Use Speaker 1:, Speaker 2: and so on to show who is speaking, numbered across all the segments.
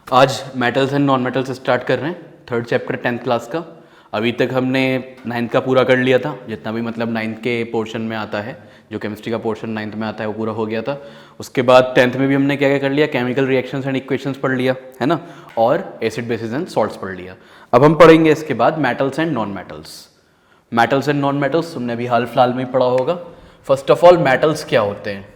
Speaker 1: आज metals and non metals start कर रहे हैं, थर्ड चैप्टर 10th क्लास का। अभी तक हमने 9th का पूरा कर लिया था, जितना भी मतलब 9th के पोर्शन में आता है, जो केमिस्ट्री का पोर्शन 9th में आता है वो पूरा हो गया था। उसके बाद 10th में भी हमने क्या क्या कर लिया, केमिकल रिएक्शंस एंड इक्वेशंस पढ़ लिया है ना, और एसिड बेसिस एंड सॉल्ट्स पढ़ लिया। अब हम पढ़ेंगे इसके बाद metals and non metals. Metals and non metals तुमने अभी हाल फिलहाल में ही पढ़ा होगा। फर्स्ट ऑफ ऑल मेटल्स क्या होते हैं,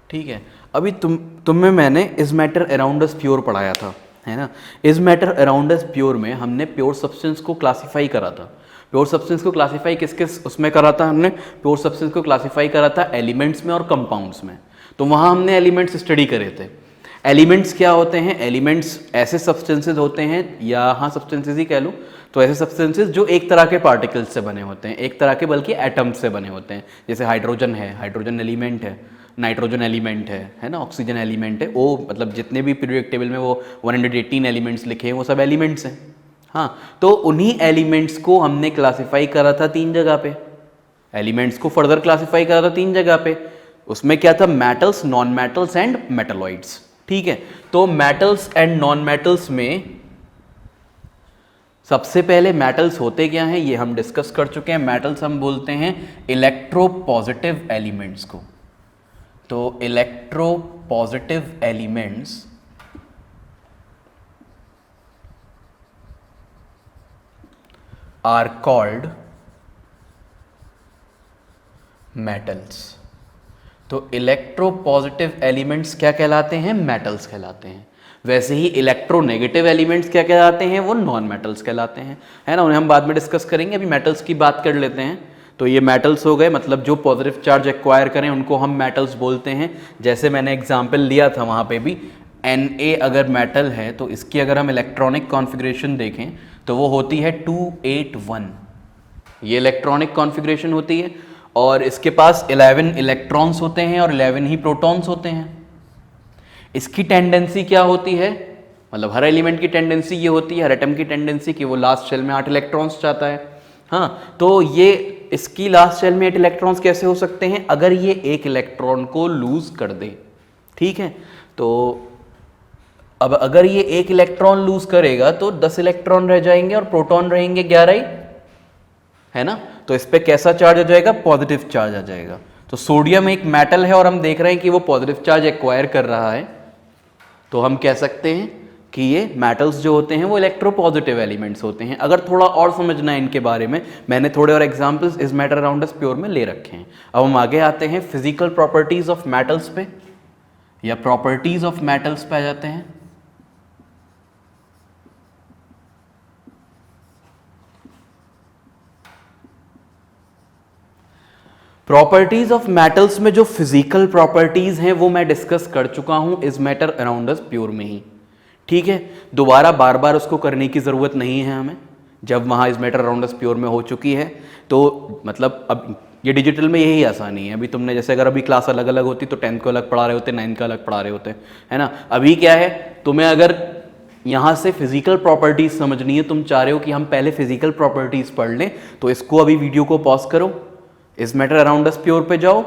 Speaker 1: ठीक है। अभी तुम्हें मैंने is matter around us pure पढ़ाया था, है ना। Is matter around us pure में हमने प्योर सब्सटेंस को क्लासिफाई करा था। प्योर सब्सटेंस को क्लासिफाई किस किस उसमें करा था हमने, प्योर सब्सटेंस को क्लासिफाई करा था एलिमेंट्स में और कंपाउंड्स में। तो वहाँ हमने एलिमेंट्स स्टडी करे थे। एलिमेंट्स क्या होते हैं, एलिमेंट्स ऐसे सब्सटेंसेज होते हैं, या हाँ सब्सटेंसेज ही कह लूँ, तो ऐसे सब्सटेंसेज जो एक तरह के पार्टिकल्स से बने होते हैं, एक तरह के बल्कि एटम्स से बने होते हैं। जैसे हाइड्रोजन है, हाइड्रोजन एलिमेंट है, नाइट्रोजन एलिमेंट है ना, ऑक्सीजन एलिमेंट है। वो मतलब जितने भी पीरियोडिक टेबल में वो 118 एलिमेंट्स लिखे हैं वो सब एलिमेंट्स हैं। हाँ, तो उन्हीं एलिमेंट्स को हमने क्लासिफाई करा था 3 जगह पे। एलिमेंट्स को फर्दर क्लासिफाई करा था 3 जगह पे। उसमें क्या था, metals, non metals and metalloids, ठीक है। तो मेटल्स एंड नॉन मेटल्स में सबसे पहले मेटल्स होते क्या हैं ये हम डिस्कस कर चुके हैं। मेटल्स हम बोलते हैं इलेक्ट्रोपॉजिटिव एलिमेंट्स को। तो electropositive elements are called metals. तो इलेक्ट्रोपॉजिटिव एलिमेंट्स क्या कहलाते हैं, मेटल्स कहलाते हैं। वैसे ही इलेक्ट्रोनेगेटिव एलिमेंट्स क्या कहलाते हैं, वो नॉन मेटल्स कहलाते हैं, है ना। उन्हें हम बाद में डिस्कस करेंगे, अभी मेटल्स की बात कर लेते हैं। तो ये मेटल्स हो गए, मतलब जो पॉजिटिव चार्ज एक्वायर करें उनको हम मेटल्स बोलते हैं। जैसे मैंने एग्जाम्पल लिया था वहाँ पे भी, Na अगर मेटल है तो इसकी अगर हम इलेक्ट्रॉनिक कॉन्फ़िगरेशन देखें तो वो होती है 281। ये इलेक्ट्रॉनिक कॉन्फ़िगरेशन होती है, और इसके पास 11 इलेक्ट्रॉन्स होते हैं और 11 ही प्रोटॉन्स होते हैं। इसकी टेंडेंसी क्या होती है, मतलब हर एलिमेंट की टेंडेंसी ये होती है, हर एटम की टेंडेंसी कि वो लास्ट शेल में 8 इलेक्ट्रॉन्स चाहता है। हाँ, तो ये इसकी लास्ट शेल में 8 इलेक्ट्रॉन्स कैसे हो सकते हैं, अगर ये एक इलेक्ट्रॉन को लूज कर दे, ठीक है। तो अब अगर ये एक इलेक्ट्रॉन लूज करेगा तो 10 इलेक्ट्रॉन रह जाएंगे और प्रोटॉन रहेंगे 11 ही, है ना। तो इस पे कैसा चार्ज आ जाएगा, पॉजिटिव चार्ज आ जाएगा। तो सोडियम एक मेटल है और हम देख रहे हैं कि वो पॉजिटिव चार्ज एक्वायर कर रहा है, तो हम कह सकते हैं कि ये मेटल्स जो होते हैं वो इलेक्ट्रोपॉजिटिव एलिमेंट्स होते हैं। अगर थोड़ा और समझना है इनके बारे में, मैंने थोड़े और एग्जांपल्स इस मैटर अराउंड अस प्योर में ले रखे हैं। अब हम आगे आते हैं फिजिकल प्रॉपर्टीज ऑफ मेटल्स पे, या प्रॉपर्टीज ऑफ मेटल्स पे आ जाते हैं। प्रॉपर्टीज ऑफ मेटल्स में जो फिजिकल प्रॉपर्टीज हैं वो मैं डिस्कस कर चुका हूं इस मैटर अराउंड अस प्योर में ही, ठीक है। दोबारा बार बार उसको करने की ज़रूरत नहीं है हमें, जब वहाँ इस मैटर अराउंड अस प्योर में हो चुकी है। तो मतलब अब ये डिजिटल में यही आसानी है। अभी तुमने जैसे अगर अभी क्लास अलग अलग होती तो 10th को अलग पढ़ा रहे होते, 9th का अलग पढ़ा रहे होते, है ना। अभी क्या है, तुम्हें अगर यहाँ से फिजिकल प्रॉपर्टीज समझनी है, तुम चाह रहे हो कि हम पहले फिजिकल प्रॉपर्टीज पढ़ लें, तो इसको अभी वीडियो को पॉज करो, इस मैटर अराउंड अस प्योर पे जाओ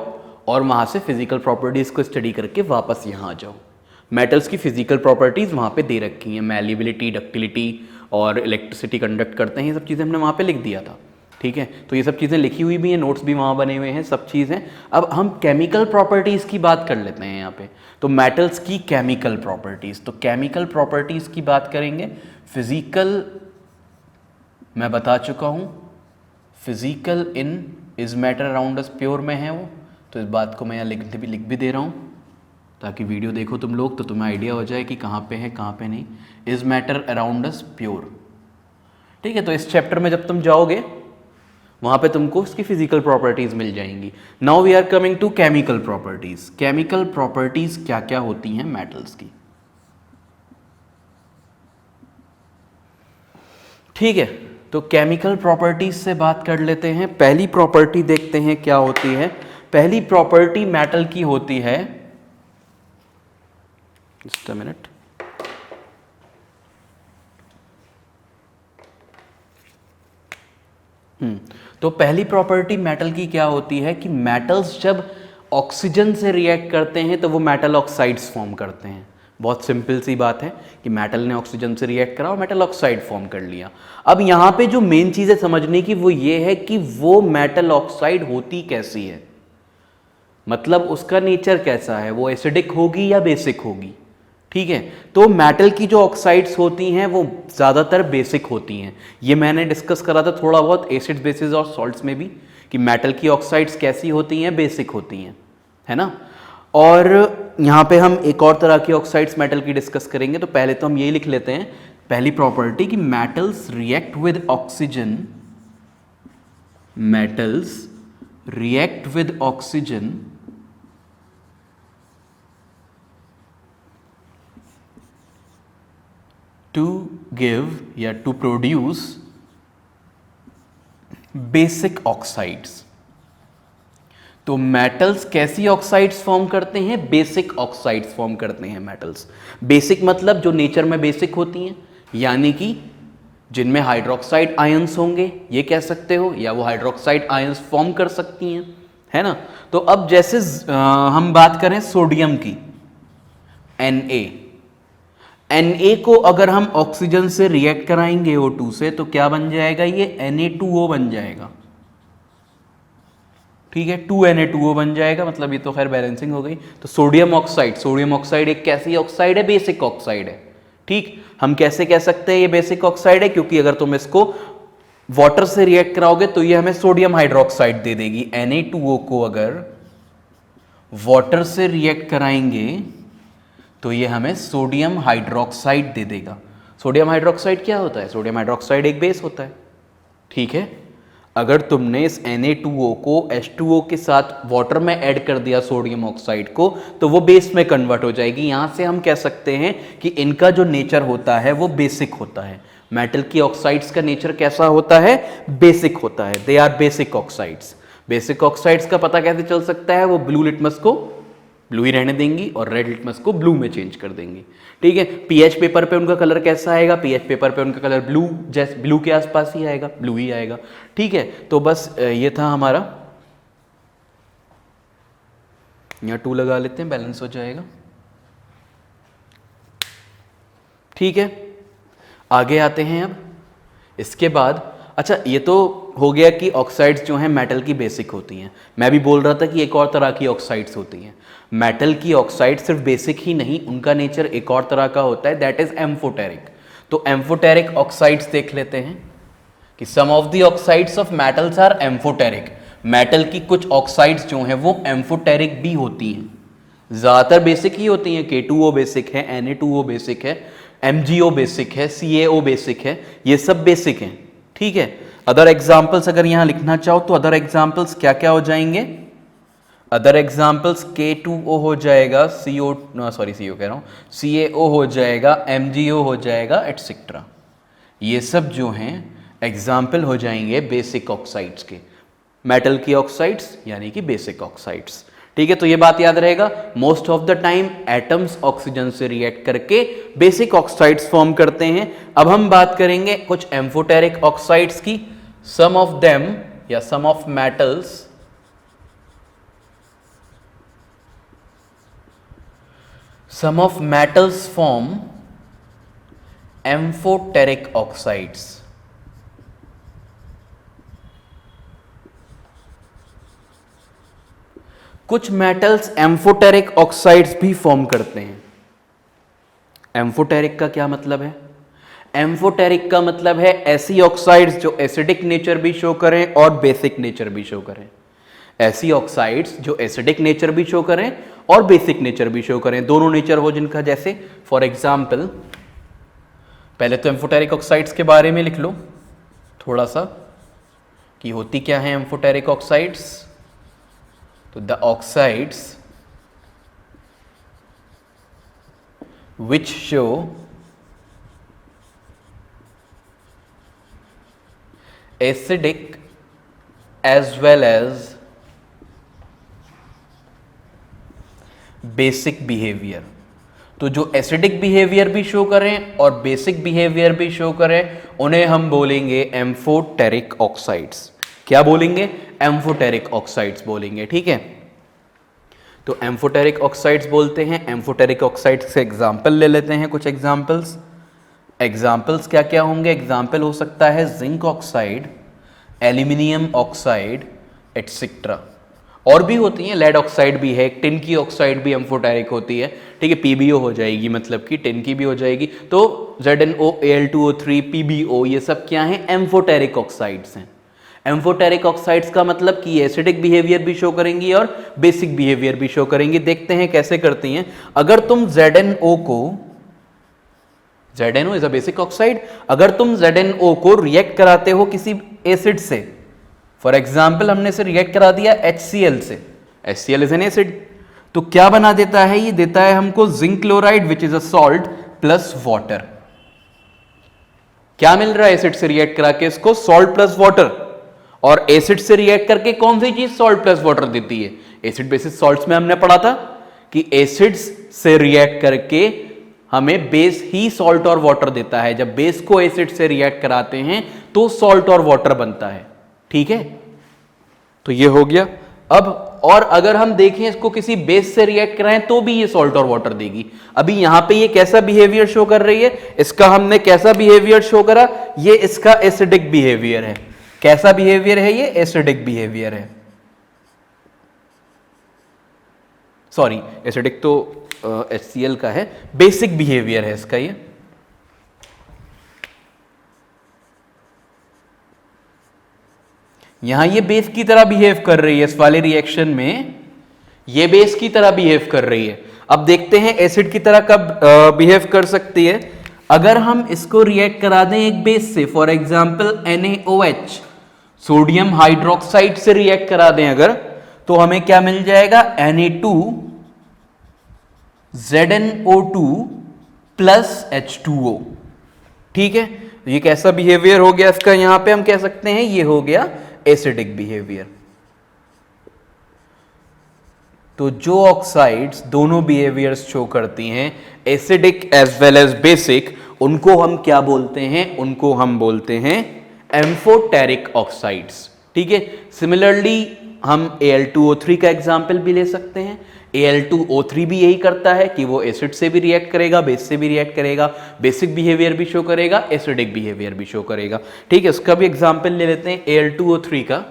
Speaker 1: और वहाँ से फिजिकल प्रॉपर्टीज को स्टडी करके वापस यहाँ आ जाओ। मेटल्स की फिजिकल प्रॉपर्टीज वहाँ पे दे रखी हैं, मैलिबिलिटी, डक्टिलिटी और इलेक्ट्रिसिटी कंडक्ट करते हैं, ये सब चीज़ें हमने वहाँ पे लिख दिया था, ठीक है। तो ये सब चीज़ें लिखी हुई भी हैं, नोट्स भी वहाँ बने हुए हैं, सब चीज़ें। अब हम केमिकल प्रॉपर्टीज़ की बात कर लेते हैं यहाँ पे। तो मेटल्स की केमिकल प्रॉपर्टीज़, तो केमिकल प्रॉपर्टीज़ की बात करेंगे। फिजिकल मैं बता चुका हूँ, physical in is matter around us pure में है वो, तो इस बात को मैं यहाँ लिख भी दे रहा हूँ ताकि वीडियो देखो तुम लोग तो तुम्हें आइडिया हो जाए कि कहाँ पे है कहाँ पे नहीं। Is matter around us pure, ठीक है। तो इस चैप्टर में जब तुम जाओगे वहाँ पे तुमको इसकी फिजिकल प्रॉपर्टीज मिल जाएंगी। Now we are coming to chemical properties. Chemical properties क्या क्या होती हैं मेटल्स की, ठीक है। तो केमिकल प्रॉपर्टीज से बात कर लेते हैं। पहली प्रॉपर्टी देखते हैं क्या होती है। पहली प्रॉपर्टी मेटल की होती है, जस्ट अ मिनट, तो पहली प्रॉपर्टी मेटल की क्या होती है कि मेटल्स जब ऑक्सीजन से रिएक्ट करते हैं तो वो मेटल ऑक्साइड्स फॉर्म करते हैं। बहुत सिंपल सी बात है कि मेटल ने ऑक्सीजन से रिएक्ट करा और मेटल ऑक्साइड फॉर्म कर लिया। अब यहाँ पे जो मेन चीज़ है समझने की वो ये है कि वो मेटल ऑक्साइड होती कैसी है, मतलब उसका नेचर कैसा है, वो एसिडिक होगी या बेसिक होगी। ठीक है, तो मेटल की जो ऑक्साइड्स होती हैं वो ज़्यादातर बेसिक होती हैं। ये मैंने डिस्कस करा था थोड़ा बहुत एसिड्स बेसिस और सॉल्ट्स में भी कि मेटल की ऑक्साइड्स कैसी होती हैं, बेसिक होती हैं, है ना। और यहाँ पे हम एक और तरह की ऑक्साइड्स मेटल की डिस्कस करेंगे। तो पहले तो हम यही लिख लेते हैं पहली प्रॉपर्टी कि metals react with oxygen, metals react with oxygen to give या टू प्रोड्यूस बेसिक ऑक्साइड्स। तो मेटल्स कैसी ऑक्साइड्स फॉर्म करते हैं, बेसिक ऑक्साइड्स फॉर्म करते हैं मेटल्स। बेसिक मतलब जो नेचर में बेसिक होती हैं, यानी कि जिनमें हाइड्रोक्साइड आयंस होंगे, ये कह सकते हो, या वो हाइड्रोक्साइड आयंस फॉर्म कर सकती हैं, है ना। तो अब जैसे हम बात करें सोडियम की, Na को अगर हम ऑक्सीजन से रिएक्ट कराएंगे O2 से तो क्या बन जाएगा, ये Na2O बन जाएगा। ठीक है, 2Na2O बन जाएगा, मतलब ये तो खैर बैलेंसिंग हो गई। तो सोडियम ऑक्साइड एक कैसी ऑक्साइड है, बेसिक ऑक्साइड है। ठीक, हम कैसे कह सकते हैं ये बेसिक ऑक्साइड है, क्योंकि अगर तुम इसको वाटर से रिएक्ट कराओगे तो ये हमें सोडियम हाइड्रोक्साइड दे देगी। Na2O को अगर वाटर से रिएक्ट कराएंगे तो ये हमें सोडियम हाइड्रोक्साइड दे देगा। सोडियम हाइड्रोक्साइड क्या होता है, सोडियम हाइड्रोक्साइड एक बेस होता है। ठीक है, अगर तुमने इस Na2O को H2O के साथ वाटर में ऐड कर दिया सोडियम ऑक्साइड को, तो वो बेस में कन्वर्ट हो जाएगी। यहां से हम कह सकते हैं कि इनका जो नेचर होता है वो बेसिक होता है। मेटल की ऑक्साइड्स का नेचर कैसा होता है, बेसिक होता है। They are basic oxides. Basic oxides का पता कैसे चल सकता है, वो ब्लू लिटमस को ब्लू ही रहने देंगी और रेड लिटमस को ब्लू में चेंज कर देंगी। ठीक है, पीएच पेपर पे उनका कलर कैसा आएगा, पीएच पेपर पे उनका कलर ब्लू, जैसे ब्लू के आसपास ही आएगा, ब्लू ही आएगा। ठीक है, तो बस ये था हमारा, यहाँ 2 लगा लेते हैं, बैलेंस हो जाएगा। ठीक है, आगे आते हैं अब इसके बाद। अच्छा, ये तो हो गया कि ऑक्साइड्स जो हैं मेटल की बेसिक होती हैं। मैं भी बोल रहा था कि एक और तरह की ऑक्साइड्स होती हैं। मेटल की ऑक्साइड सिर्फ बेसिक ही नहीं, उनका नेचर एक और तरह का होता है, दैट इज एम्फोटेरिक। तो एम्फोटेरिक ऑक्साइड्स देख लेते हैं कि some of the oxides of metals are amphoteric. Metal की कुछ ऑक्साइड्स जो हैं वो एम्फोटेरिक भी होती हैं, ज़्यादातर बेसिक ही होती हैं। K2O बेसिक है, Na2O बेसिक है, MgO बेसिक है, CaO बेसिक है, ये सब बेसिक हैं। ठीक है, अदर एग्जाम्पल्स अगर यहां लिखना चाहो तो अदर एग्जाम्पल्स क्या क्या हो जाएंगे, अदर एग्जाम्पल्स K2O हो जाएगा, CO कह रहा हूं, CaO हो जाएगा, MgO हो जाएगा, एटसेट्रा। ये सब जो हैं एग्जाम्पल हो जाएंगे बेसिक ऑक्साइड्स के। मेटल की ऑक्साइड्स यानी कि बेसिक ऑक्साइड्स। ठीक है, तो ये बात याद रहेगा, most of the time atoms oxygen से रिएक्ट करके बेसिक ऑक्साइड्स फॉर्म करते हैं। अब हम बात करेंगे कुछ एम्फोटेरिक ऑक्साइड्स की। सम ऑफ देम या some of metals form amphoteric oxides. कुछ मेटल्स एम्फोटेरिक ऑक्साइड्स भी फॉर्म करते हैं। एम्फोटेरिक का क्या मतलब है, एम्फोटेरिक का मतलब है ऐसी ऑक्साइड्स जो एसिडिक नेचर भी शो करें और बेसिक नेचर भी शो करें। ऐसी ऑक्साइड्स जो एसिडिक नेचर भी शो करें और बेसिक नेचर भी शो करें, दोनों नेचर हो जिनका। जैसे फॉर एग्जाम्पल, पहले तो एम्फोटेरिक ऑक्साइड्स के बारे में लिख लो थोड़ा सा कि होती क्या है एम्फोटेरिक ऑक्साइड्स। तो the oxides which show acidic as well as basic behavior। तो जो एसिडिक बिहेवियर भी शो करें और बेसिक बिहेवियर भी शो करें उन्हें हम बोलेंगे एम्फोटेरिक ऑक्साइड्स। क्या बोलेंगे, एम्फोटेरिक ऑक्साइड्स बोलेंगे। ठीक है, तो एम्फोटेरिक ऑक्साइड्स बोलते हैं। एम्फोटेरिक ऑक्साइड्स से एग्जाम्पल ले लेते हैं, कुछ एग्जाम्पल्स क्या क्या होंगे? एग्जाम्पल हो सकता है zinc oxide, aluminium oxide etcetera. और भी होती हैं, लेड ऑक्साइड भी है, टिन की ऑक्साइड भी एम्फोटेरिक होती है, ठीक है, PbO हो जाएगी, मतलब कि टिन की भी हो जाएगी। तो ZnO, Al2O3, PbO ये सब क्या हैं? एम्फोटेरिक ऑक्साइड्स हैं। एम्फोटेरिक ऑक्साइड्स का मतलब कि एसिडिक बिहेवियर भी शो करेंगी और बेसिक बिहेवियर भी शो करेंगी। देखते हैं कैसे करती हैं। अगर तुम ZnO को, ZnO is a basic oxide, अगर तुम ZnO को रिएक्ट कराते हो किसी एसिड से, फॉर एग्जाम्पल हमने से रिएक्ट करा दिया HCl से, HCl इज एन एसिड, तो क्या बना देता है? ये देता है हमको zinc chloride which is a salt plus water. क्या मिल रहा है एसिड से रिएक्ट करा के? इसको सॉल्ट प्लस वाटर। और एसिड से रिएक्ट करके कौन सी चीज सॉल्ट प्लस वाटर देती है? एसिड बेसिस सॉल्ट्स में हमने पढ़ा था कि एसिड्स से रिएक्ट करके हमें बेस ही सॉल्ट और वाटर देता है। जब बेस को एसिड से रिएक्ट कराते हैं तो सॉल्ट और वाटर बनता है, ठीक है। तो ये हो गया। अब और अगर हम देखें इसको किसी बेस से रिएक्ट कराएं तो भी ये सॉल्ट और वाटर देगी। अभी यहां पे ये कैसा बिहेवियर शो कर रही है? इसका हमने कैसा बिहेवियर शो करा? ये इसका एसिडिक बिहेवियर है। कैसा बिहेवियर है ये? एसिडिक बिहेवियर है। सॉरी, एसिडिक तो HCl का है, बेसिक बिहेवियर है इसका ये। यहां ये बेस की तरह बिहेव कर रही है, इस वाले रिएक्शन में ये बेस की तरह बिहेव कर रही है। अब देखते हैं एसिड की तरह कब बिहेव कर सकती है। अगर हम इसको रिएक्ट करा दें एक बेस से, for example NaOH, sodium hydroxide से रिएक्ट करा दें अगर, तो हमें क्या मिल जाएगा? Na2ZnO2 प्लस H2O, ठीक है। ये कैसा बिहेवियर हो गया इसका? यहां पे हम कह सकते हैं ये हो गया एसिडिक बिहेवियर। तो जो ऑक्साइड्स दोनों बिहेवियर्स शो करती हैं, acidic as well as basic, उनको हम क्या बोलते हैं? उनको हम बोलते हैं एम्फोटेरिक ऑक्साइड्स, ठीक है। सिमिलरली हम Al2O3 का एग्जाम्पल भी ले सकते हैं। Al2O3 भी यही करता है कि वो एसिड से भी रिएक्ट करेगा, बेस से भी रिएक्ट करेगा, बेसिक बिहेवियर भी शो करेगा, एसिडिक बिहेवियर भी शो करेगा, ठीक है। उसका भी एग्जाम्पल ले लेते हैं Al2O3 का।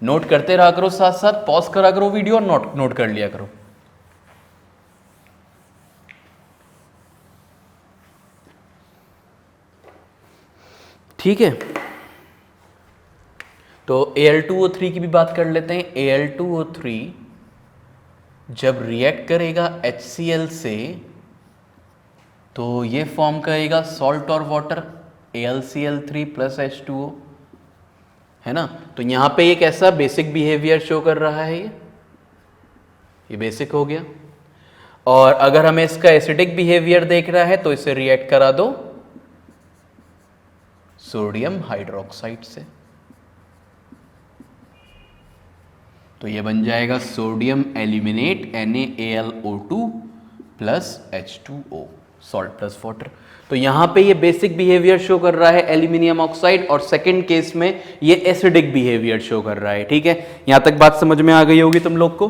Speaker 1: नोट करते रहा करो, साथ साथ पॉज करा करो वीडियो और नोट कर लिया करो। ठीक है, तो Al2O3 की भी बात कर लेते हैं। Al2O3 जब रिएक्ट करेगा HCl से तो ये फॉर्म करेगा सॉल्ट और वाटर, AlCl3 प्लस H2O, है ना। तो यहां पे ये कैसा बेसिक बिहेवियर शो कर रहा है? ये बेसिक हो गया। और अगर हमें इसका एसिडिक बिहेवियर देखना है तो इसे रिएक्ट करा दो सोडियम हाइड्रोक्साइड से, तो ये बन जाएगा sodium aluminate NaAlO2 plus H2O, salt plus water. तो यहां पे ये बेसिक बिहेवियर शो कर रहा है एल्यूमिनियम ऑक्साइड, और सेकंड केस में ये एसिडिक बिहेवियर शो कर रहा है, ठीक है। यहां तक बात समझ में आ गई होगी तुम लोग को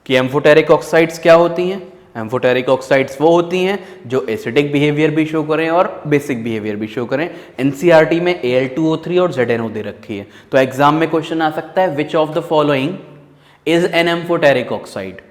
Speaker 1: कि एम्फोटेरिक ऑक्साइड्स क्या होती हैं। एम्फोटेरिक ऑक्साइड्स वो होती हैं जो एसिडिक बिहेवियर भी शो करें और बेसिक बिहेवियर भी शो करें। एनसीईआरटी में Al2O3 और ZnO दे रखी है, तो एग्जाम में क्वेश्चन आ सकता है which of the following is an amphoteric oxide,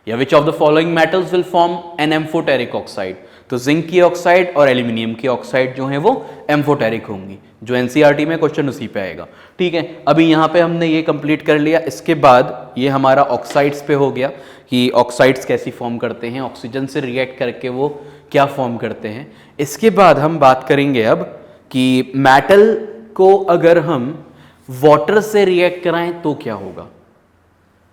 Speaker 1: या which of the following metals will form an amphoteric oxide. तो जिंक की ऑक्साइड और एल्यूमिनियम की ऑक्साइड जो है वो एम्फोटेरिक होंगी, जो एनसीईआरटी में क्वेश्चन उसी पे आएगा, ठीक है। अभी यहाँ पे हमने ये कंप्लीट कर लिया। इसके बाद ये हमारा ऑक्साइड्स पे हो गया कि ऑक्साइड्स कैसी फॉर्म करते हैं, ऑक्सीजन से रिएक्ट करके वो क्या फॉर्म करते हैं। इसके बाद हम बात करेंगे अब कि मेटल को अगर हम वाटर से रिएक्ट कराएं तो क्या होगा।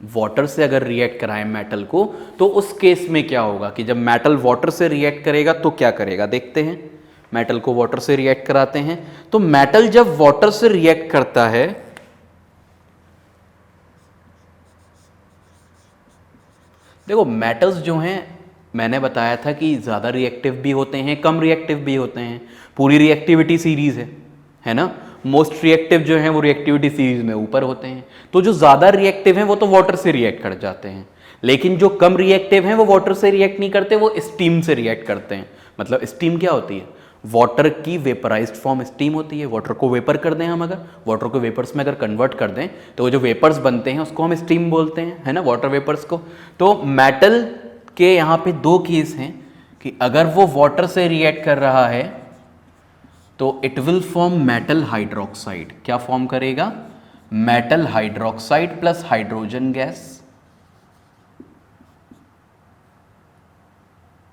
Speaker 1: वाटर से अगर रिएक्ट कराएं मेटल को तो उस केस में क्या होगा कि जब मेटल वाटर से रिएक्ट करेगा तो क्या करेगा, देखते हैं। मेटल को वाटर से रिएक्ट कराते हैं, तो मेटल जब वाटर से रिएक्ट करता है देखो, मेटल्स जो हैं मैंने बताया था कि ज़्यादा रिएक्टिव भी होते हैं, कम रिएक्टिव भी होते हैं। पूरी रिएक्टिविटी सीरीज है ना। मोस्ट रिएक्टिव जो हैं वो रिएक्टिविटी सीरीज में ऊपर होते हैं। तो जो ज़्यादा रिएक्टिव हैं वो तो वाटर से रिएक्ट कर जाते हैं, लेकिन जो कम रिएक्टिव हैं वो वाटर से रिएक्ट नहीं करते, वो स्टीम से रिएक्ट करते हैं। मतलब स्टीम क्या होती है? वाटर की वेपराइज्ड फॉर्म स्टीम होती है। वाटर को वेपर कर दें हम, अगर वाटर को वेपर्स में अगर कन्वर्ट कर दें तो वो जो वेपर्स बनते हैं उसको हम स्टीम बोलते हैं, है ना, वाटर वेपर्स को। तो मेटल के यहाँ पे दो केस हैं कि अगर वो वाटर से रिएक्ट कर रहा है तो it will form metal hydroxide. क्या फॉर्म करेगा? Metal hydroxide plus hydrogen gas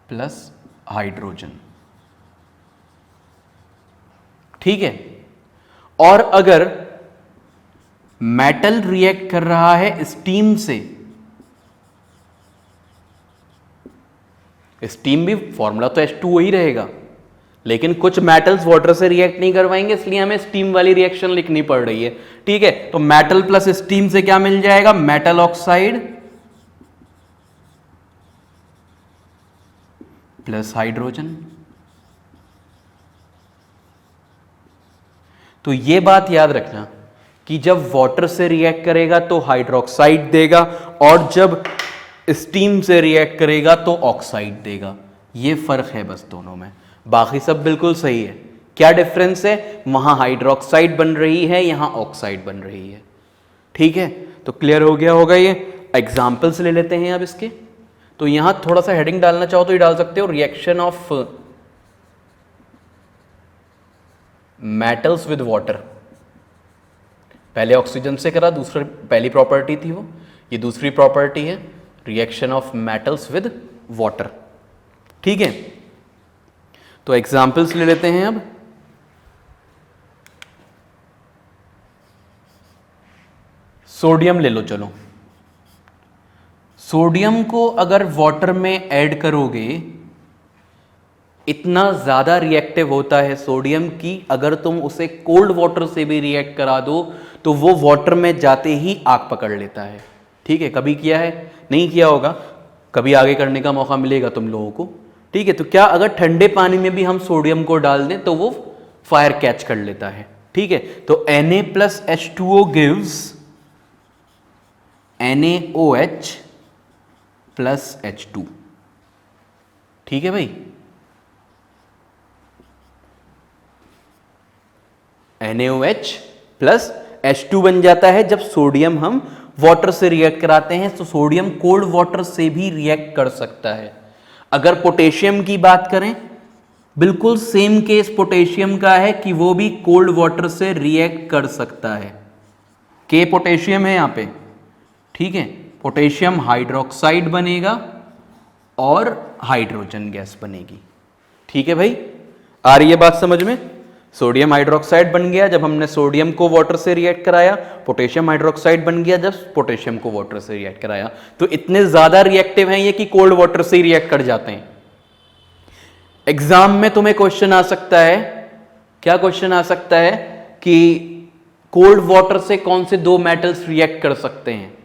Speaker 1: plus hydrogen. ठीक है। और अगर मेटल रिएक्ट कर रहा है स्टीम से, स्टीम भी फॉर्मूला तो H2O ही रहेगा, लेकिन कुछ मेटल्स वाटर से रिएक्ट नहीं करवाएंगे, इसलिए हमें स्टीम वाली रिएक्शन लिखनी पड़ रही है। ठीक है, तो मेटल प्लस स्टीम से क्या मिल जाएगा? Metal oxide plus hydrogen. तो ये बात याद रखना कि जब वाटर से रिएक्ट करेगा तो हाइड्रोक्साइड देगा, और जब स्टीम से रिएक्ट करेगा तो ऑक्साइड देगा। ये फर्क है बस दोनों में, बाकी सब बिल्कुल सही है। क्या डिफरेंस है? वहां हाइड्रोक्साइड बन रही है, यहां ऑक्साइड बन रही है। ठीक है, तो क्लियर हो गया होगा। ये एग्जाम्पल्स ले लेते हैं अब इसके। तो यहां थोड़ा सा हेडिंग डालना चाहो तो ये डाल सकते हो, reaction of metals with water. पहले ऑक्सीजन से करा, दूसरी पहली प्रॉपर्टी थी वो, ये दूसरी प्रॉपर्टी है, reaction of metals with water. ठीक है, तो एग्जाम्पल्स ले लेते हैं अब। सोडियम ले लो, चलो। सोडियम को अगर वाटर में ऐड करोगे, इतना ज्यादा रिएक्टिव होता है सोडियम की अगर तुम उसे कोल्ड वाटर से भी रिएक्ट करा दो तो वो वाटर में जाते ही आग पकड़ लेता है। ठीक है, कभी किया है? नहीं किया होगा, कभी आगे करने का मौका मिलेगा तुम लोगों को। ठीक है, तो क्या अगर ठंडे पानी में भी हम सोडियम को डाल दें तो वो फायर कैच कर लेता है। ठीक है, तो Na plus H2O gives NaOH plus H2। ठीक है भाई, NaOH प्लस H2 बन जाता है जब सोडियम हम वाटर से रिएक्ट कराते हैं। तो सोडियम कोल्ड वाटर से भी रिएक्ट कर सकता है। अगर पोटेशियम की बात करें, बिल्कुल सेम केस पोटेशियम का है कि वो भी कोल्ड वाटर से रिएक्ट कर सकता है। के पोटेशियम है यहां पे। ठीक है, पोटेशियम हाइड्रोक्साइड बनेगा और हाइड्रोजन गैस बनेगी। ठीक है भाई, आ रही है बात समझ में? सोडियम हाइड्रोक्साइड बन गया जब हमने सोडियम को वाटर से रिएक्ट कराया, पोटेशियम हाइड्रोक्साइड बन गया जब पोटेशियम को वाटर से रिएक्ट कराया। तो इतने ज्यादा रिएक्टिव हैं ये कि कोल्ड वाटर से ही रिएक्ट कर जाते हैं। एग्जाम में तुम्हें क्वेश्चन आ सकता है, क्या क्वेश्चन आ सकता है कि कोल्ड वाटर से कौन से दो मेटल्स रिएक्ट कर सकते हैं?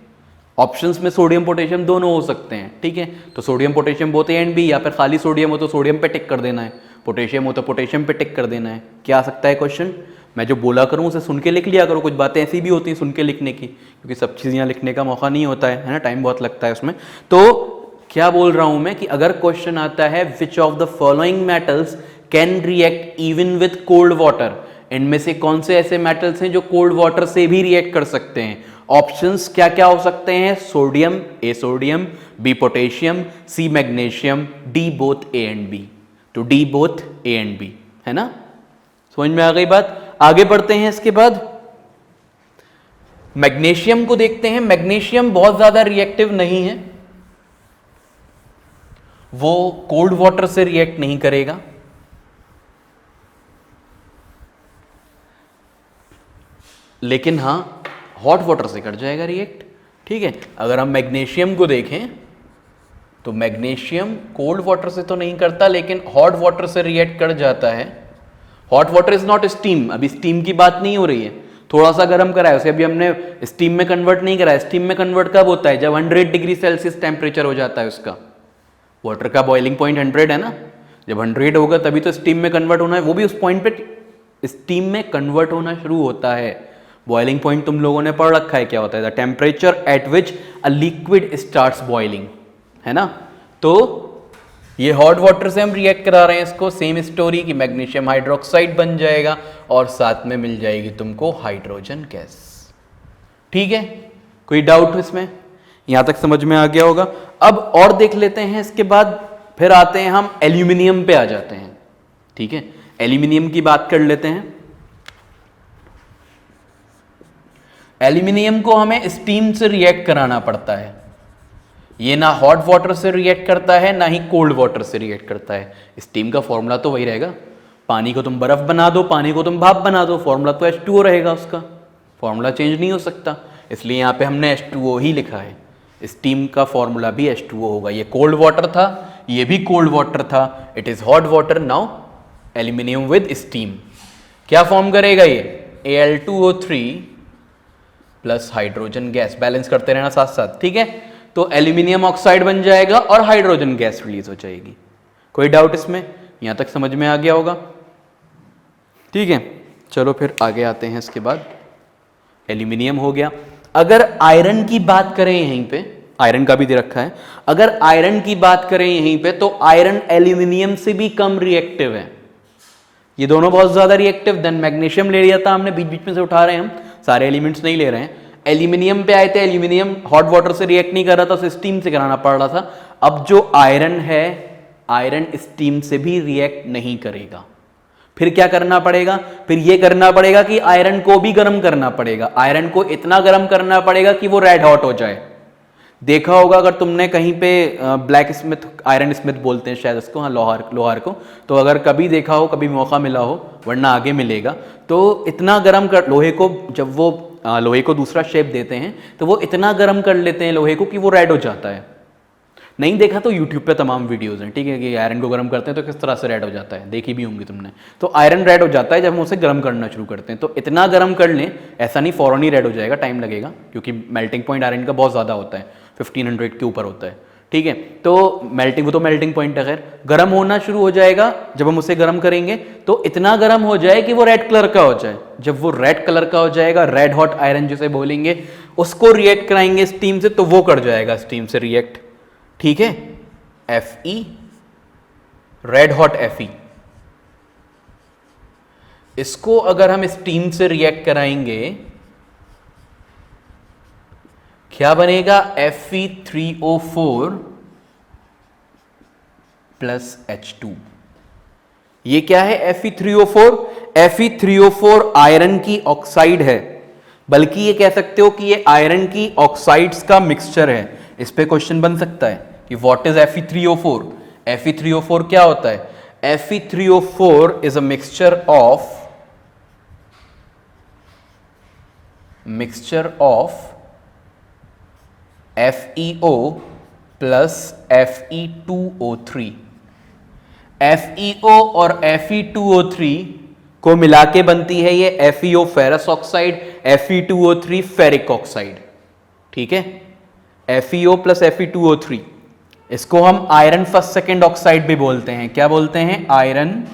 Speaker 1: ऑप्शंस में सोडियम पोटेशियम दोनों हो सकते हैं। ठीक है, तो sodium potassium both A and B, या फिर खाली सोडियम हो तो सोडियम पे टिक कर देना है, पोटेशियम हो तो पोटेशियम पे टिक कर देना है। क्या आ सकता है क्वेश्चन? मैं जो बोला करूँ उसे सुन के लिख लिया करो, कुछ बातें ऐसी भी होती हैं सुन के लिखने की, क्योंकि सब चीज़ें लिखने का मौका नहीं होता है ना, टाइम बहुत लगता है उसमें। तो क्या बोल रहा हूँ मैं कि अगर क्वेश्चन आता है which of the following metals can react even with cold water, इनमें से कौन से ऐसे मेटल्स हैं जो कोल्ड वाटर से भी रिएक्ट कर सकते हैं? ऑप्शंस क्या क्या हो सकते हैं? Sodium, A sodium, B potassium, C magnesium, D both A and B. तो D both A and B, है ना? समझ में आ गई बात? आगे बढ़ते हैं। इसके बाद मैग्नीशियम को देखते हैं। मैग्नीशियम बहुत ज्यादा रिएक्टिव नहीं है, वो कोल्ड वाटर से रिएक्ट नहीं करेगा, लेकिन हां हॉट वाटर से कर जाएगा रिएक्ट। ठीक है, अगर हम मैग्नीशियम को देखें तो मैग्नीशियम कोल्ड वाटर से तो नहीं करता, लेकिन हॉट वाटर से रिएक्ट कर जाता है। Hot water is not steam, अभी स्टीम की बात नहीं हो रही है, थोड़ा सा गर्म करा है उसे, अभी हमने स्टीम में कन्वर्ट नहीं करा है। स्टीम में कन्वर्ट कब होता है? जब 100 डिग्री सेल्सियस टेम्परेचर हो जाता है उसका। वाटर का बॉइलिंग पॉइंट 100 है ना, जब 100 होगा तभी तो स्टीम में कन्वर्ट होना है, वो भी उस पॉइंट पे स्टीम में कन्वर्ट होना शुरू होता है। बॉइलिंग पॉइंट तुम लोगों ने पढ़ रखा है, क्या होता है? The temperature at which a liquid starts boiling, है ना। तो ये हॉट वाटर से हम रिएक्ट करा रहे हैं इसको, सेम स्टोरी की मैग्नीशियम हाइड्रोक्साइड बन जाएगा और साथ में मिल जाएगी तुमको हाइड्रोजन गैस। ठीक है, कोई डाउट इसमें? यहां तक समझ में आ गया होगा। अब और देख लेते हैं, इसके बाद फिर आते हैं हम एल्यूमिनियम पे आ जाते हैं। ठीक है, एल्यूमिनियम की बात कर लेते हैं। एल्यूमिनियम को हमें स्टीम से रिएक्ट कराना पड़ता है। ये ना हॉट वाटर से रिएक्ट करता है ना ही कोल्ड वाटर से रिएक्ट करता है। स्टीम का फॉर्मूला तो वही रहेगा, पानी को तुम बर्फ बना दो, पानी को तुम भाप बना दो, फॉर्मूला तो H2O रहेगा, उसका फॉर्मूला चेंज नहीं हो सकता। इसलिए यहां पे हमने H2O ही लिखा है। स्टीम का फॉर्मूला भी H2O होगा। ये कोल्ड वाटर था, ये भी कोल्ड वाटर था, it is hot water. Now aluminium with steam क्या फॉर्म करेगा? ये Al2O3 plus hydrogen gas, balance करते रहना साथ साथ। ठीक है, तो एल्यूमिनियम ऑक्साइड बन जाएगा और हाइड्रोजन गैस रिलीज हो जाएगी। कोई डाउट इसमें? यहां तक समझ में आ गया होगा। ठीक है, चलो फिर आगे आते हैं। इसके बाद एल्यूमिनियम हो गया। अगर आयरन की बात करें यहीं पे, आयरन का भी दे रखा है, अगर आयरन की बात करें यहीं पे तो आयरन एल्यूमिनियम से भी कम रिएक्टिव है। ये दोनों बहुत ज्यादा रिएक्टिव। देन मैग्नीशियम ले लिया था हमने, बीच बीच में से उठा रहे हैं हम, सारे एलिमेंट्स नहीं ले रहे हैं। एल्यूमिनियम पे आए थे, एल्यूमिनियम हॉट वाटर से रिएक्ट नहीं कर रहा था, उसे स्टीम से कराना पड़ रहा था। अब जो आयरन है, आयरन स्टीम से भी रिएक्ट नहीं करेगा। फिर क्या करना पड़ेगा? फिर ये करना पड़ेगा कि आयरन को भी गर्म करना पड़ेगा। आयरन को इतना गर्म करना पड़ेगा कि वो रेड हॉट हो जाए। देखा होगा अगर तुमने कहीं पे ब्लैक स्मिथ, आयरन स्मिथ बोलते हैं शायद उसको, हाँ लोहार को, तो अगर कभी देखा हो, कभी मौका मिला हो, वरना आगे मिलेगा, तो इतना गर्म कर लोहे को, जब वो लोहे को दूसरा शेप देते हैं तो वो इतना गर्म कर लेते हैं लोहे को कि वो रेड हो जाता है। नहीं देखा तो यूट्यूब पे तमाम वीडियोस हैं, ठीक है, कि आयरन को गर्म करते हैं तो किस तरह से रेड हो जाता है, देखी भी होंगी तुमने। तो आयरन रेड हो जाता है जब हम उसे गर्म करना शुरू करते हैं। तो इतना गर्म कर लें, ऐसा नहीं फौरन ही रेड हो जाएगा, टाइम लगेगा, क्योंकि मेल्टिंग पॉइंट आयरन का बहुत ज़्यादा होता है, 1500 के ऊपर होता है। ठीक है, तो मेल्टिंग पॉइंट है, खैर गर्म होना शुरू हो जाएगा जब हम उसे गर्म करेंगे। तो इतना गर्म हो जाए कि वो रेड कलर का हो जाए। जब वो रेड कलर का हो जाएगा, रेड हॉट आयरन जिसे बोलेंगे, उसको रिएक्ट कराएंगे स्टीम से, तो वो कर जाएगा स्टीम से रिएक्ट। ठीक है, Fe, रेड हॉट Fe, इसको अगर हम स्टीम से रिएक्ट कराएंगे, क्या बनेगा? Fe3O4 plus H2। ये क्या है Fe3O4? Fe3O4 आयरन की ऑक्साइड है, बल्कि ये कह सकते हो कि ये आयरन की ऑक्साइड्स का मिक्सचर है। इस पे क्वेश्चन बन सकता है कि व्हाट इज Fe3O4? Fe3O4 क्या होता है? Fe3O4 is a mixture of FeO plus Fe2O3। FeO और Fe2O3 को मिला के बनती है ये FeO ferrous oxide, Fe2O3 ferric oxide. ठीक है, FeO प्लस Fe2O3, इसको हम आयरन फर्स्ट सेकेंड ऑक्साइड भी बोलते हैं। क्या बोलते हैं? Iron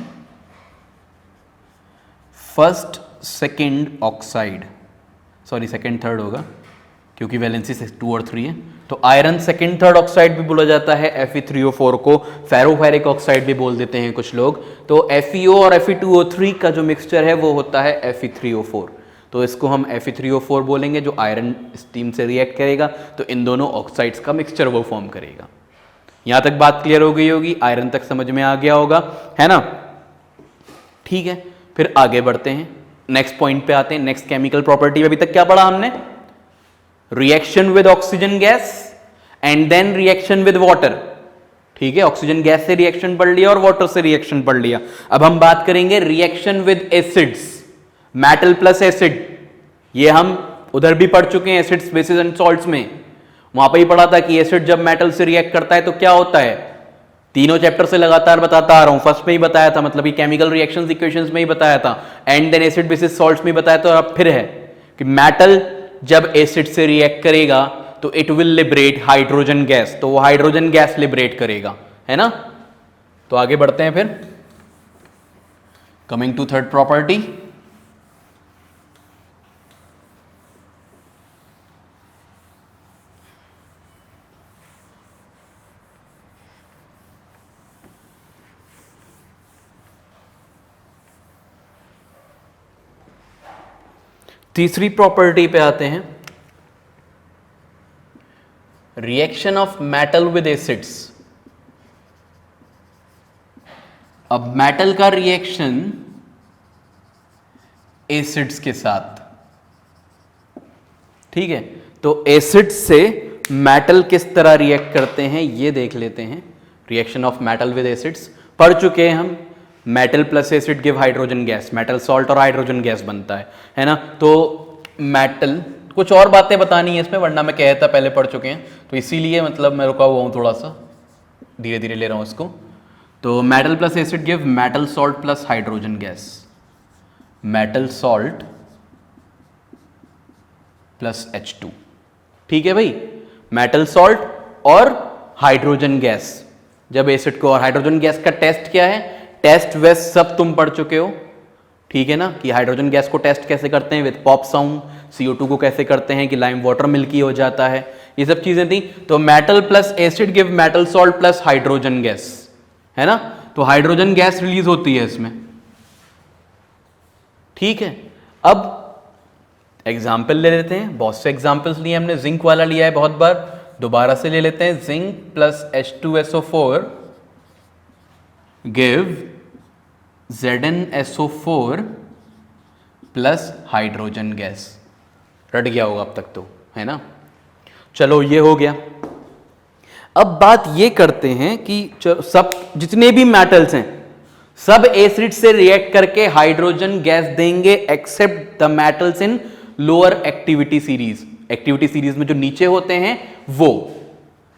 Speaker 1: first second oxide, sorry second third होगा क्योंकि वैलेंसी 2 और 3 है। तो आयरन सेकेंड थर्ड ऑक्साइड भी बोला जाता है। Fe3O4 को फेरोफेरिक ऑक्साइड भी बोल देते हैं कुछ लोग। तो FeO और Fe2O3 का जो मिक्सचर है वो होता है Fe3O4। तो इसको हम Fe3O4 बोलेंगे, जो आयरन स्टीम से रिएक्ट करेगा तो इन दोनों ऑक्साइड्स का मिक्सचर वो फॉर्म करेगा। यहां तक बात क्लियर हो गई होगी, आयरन तक समझ में आ गया होगा, है ना। ठीक है, फिर आगे बढ़ते हैं, नेक्स्ट पॉइंट पे आते हैं। नेक्स्ट केमिकल प्रॉपर्टी अभी तक क्या पढ़ा हमने? Reaction with oxygen gas and then reaction with water. ठीक है, ऑक्सीजन गैस से रिएक्शन पढ़ लिया और वाटर से रिएक्शन पढ़ लिया। अब हम बात करेंगे reaction with acids, metal plus acid. ये हम उधर भी पढ़ चुके हैं, एसिड्स बेसिस एंड सॉल्ट्स में। वहां पर ही पढ़ा था कि एसिड जब मेटल से रिएक्ट करता है तो क्या होता है। तीनों चैप्टर से लगातार बताता आ रहा हूं, फर्स्ट में ही बताया था, मतलब ये केमिकल रिएक्शंस इक्वेशंस में ही बताया था, and then acid bases salts में बताया था। और अब फिर है कि मेटल जब एसिड से रिएक्ट करेगा तो it will liberate hydrogen gas, तो वो हाइड्रोजन गैस लिबरेट करेगा, है ना। तो आगे बढ़ते हैं फिर। कमिंग टू थर्ड प्रॉपर्टी, तीसरी प्रॉपर्टी पे आते हैं, reaction of metal with acids. अब मेटल का रिएक्शन एसिड्स के साथ, ठीक है, तो एसिड से मेटल किस तरह रिएक्ट करते हैं ये देख लेते हैं। Reaction of metal with acids पढ़ चुके हैं हम। Metal plus acid give hydrogen gas, metal salt और हाइड्रोजन गैस बनता है ना। तो मेटल, कुछ और बातें बतानी है इसमें वरना मैं कहता पहले पढ़ चुके हैं, तो इसीलिए मतलब मैं रुका हुआ हूं, थोड़ा सा धीरे धीरे ले रहा हूं इसको। तो metal plus acid give metal salt plus hydrogen gas, metal salt plus H2, ठीक है भाई। मेटल सॉल्ट और हाइड्रोजन गैस, जब एसिड को, और हाइड्रोजन गैस का टेस्ट क्या है, टेस्ट वेस्ट सब तुम पढ़ चुके हो, ठीक है ना, कि हाइड्रोजन गैस को टेस्ट कैसे करते हैं विद पॉप साउंड, CO2 को कैसे करते हैं कि लाइम वाटर मिल्की हो जाता है, ये सब चीजें थी। तो metal plus acid give metal salt plus hydrogen gas, है ना। तो हाइड्रोजन गैस रिलीज होती है इसमें, ठीक है। अब एग्जाम्पल ले लेते हैं, बहुत से एग्जाम्पल्स लिए हमने, जिंक वाला लिया है बहुत बार, दोबारा से ले लेते हैं। Zinc plus H2SO4 give ZnSO4 plus hydrogen gas. रट गया होगा अब तक तो, है ना। चलो ये हो गया। अब बात ये करते हैं कि सब जितने भी मेटल्स हैं सब एसिड से रिएक्ट करके हाइड्रोजन गैस देंगे except the metals in lower activity series. Activity series में जो नीचे होते हैं वो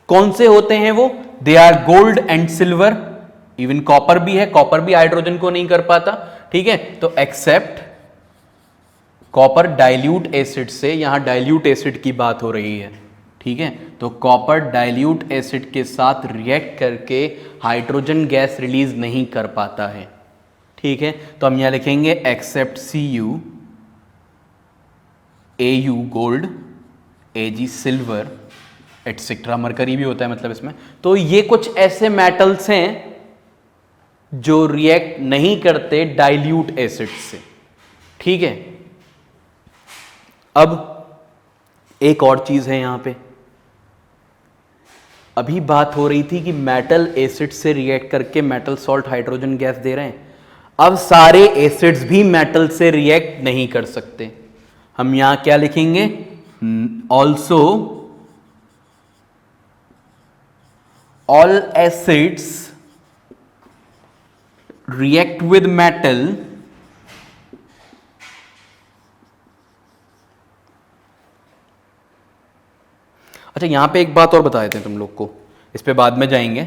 Speaker 1: कौन से होते हैं, वो they are gold and silver, even copper भी है, कॉपर भी हाइड्रोजन को नहीं कर पाता, ठीक है। तो एक्सेप्ट कॉपर डाइल्यूट एसिड से, यहां डाइल्यूट एसिड की बात हो रही है, ठीक है। तो कॉपर डाइल्यूट एसिड के साथ रिएक्ट करके हाइड्रोजन गैस रिलीज नहीं कर पाता है, ठीक है। तो हम यहां लिखेंगे except Cu, Au gold, Ag silver, etcetera, mercury भी होता है मतलब इसमें। तो ये कुछ ऐसे मेटल्स हैं जो रिएक्ट नहीं करते डाइल्यूट एसिड से, ठीक है। अब एक और चीज है यहां पे, अभी बात हो रही थी कि मेटल एसिड से रिएक्ट करके मेटल सॉल्ट हाइड्रोजन गैस दे रहे हैं। अब सारे एसिड्स भी मेटल से रिएक्ट नहीं कर सकते। हम यहां क्या लिखेंगे, also all acids react with metal अच्छा, यहां पे एक बात और बता देते हैं तुम लोग को, इस पे बाद में जाएंगे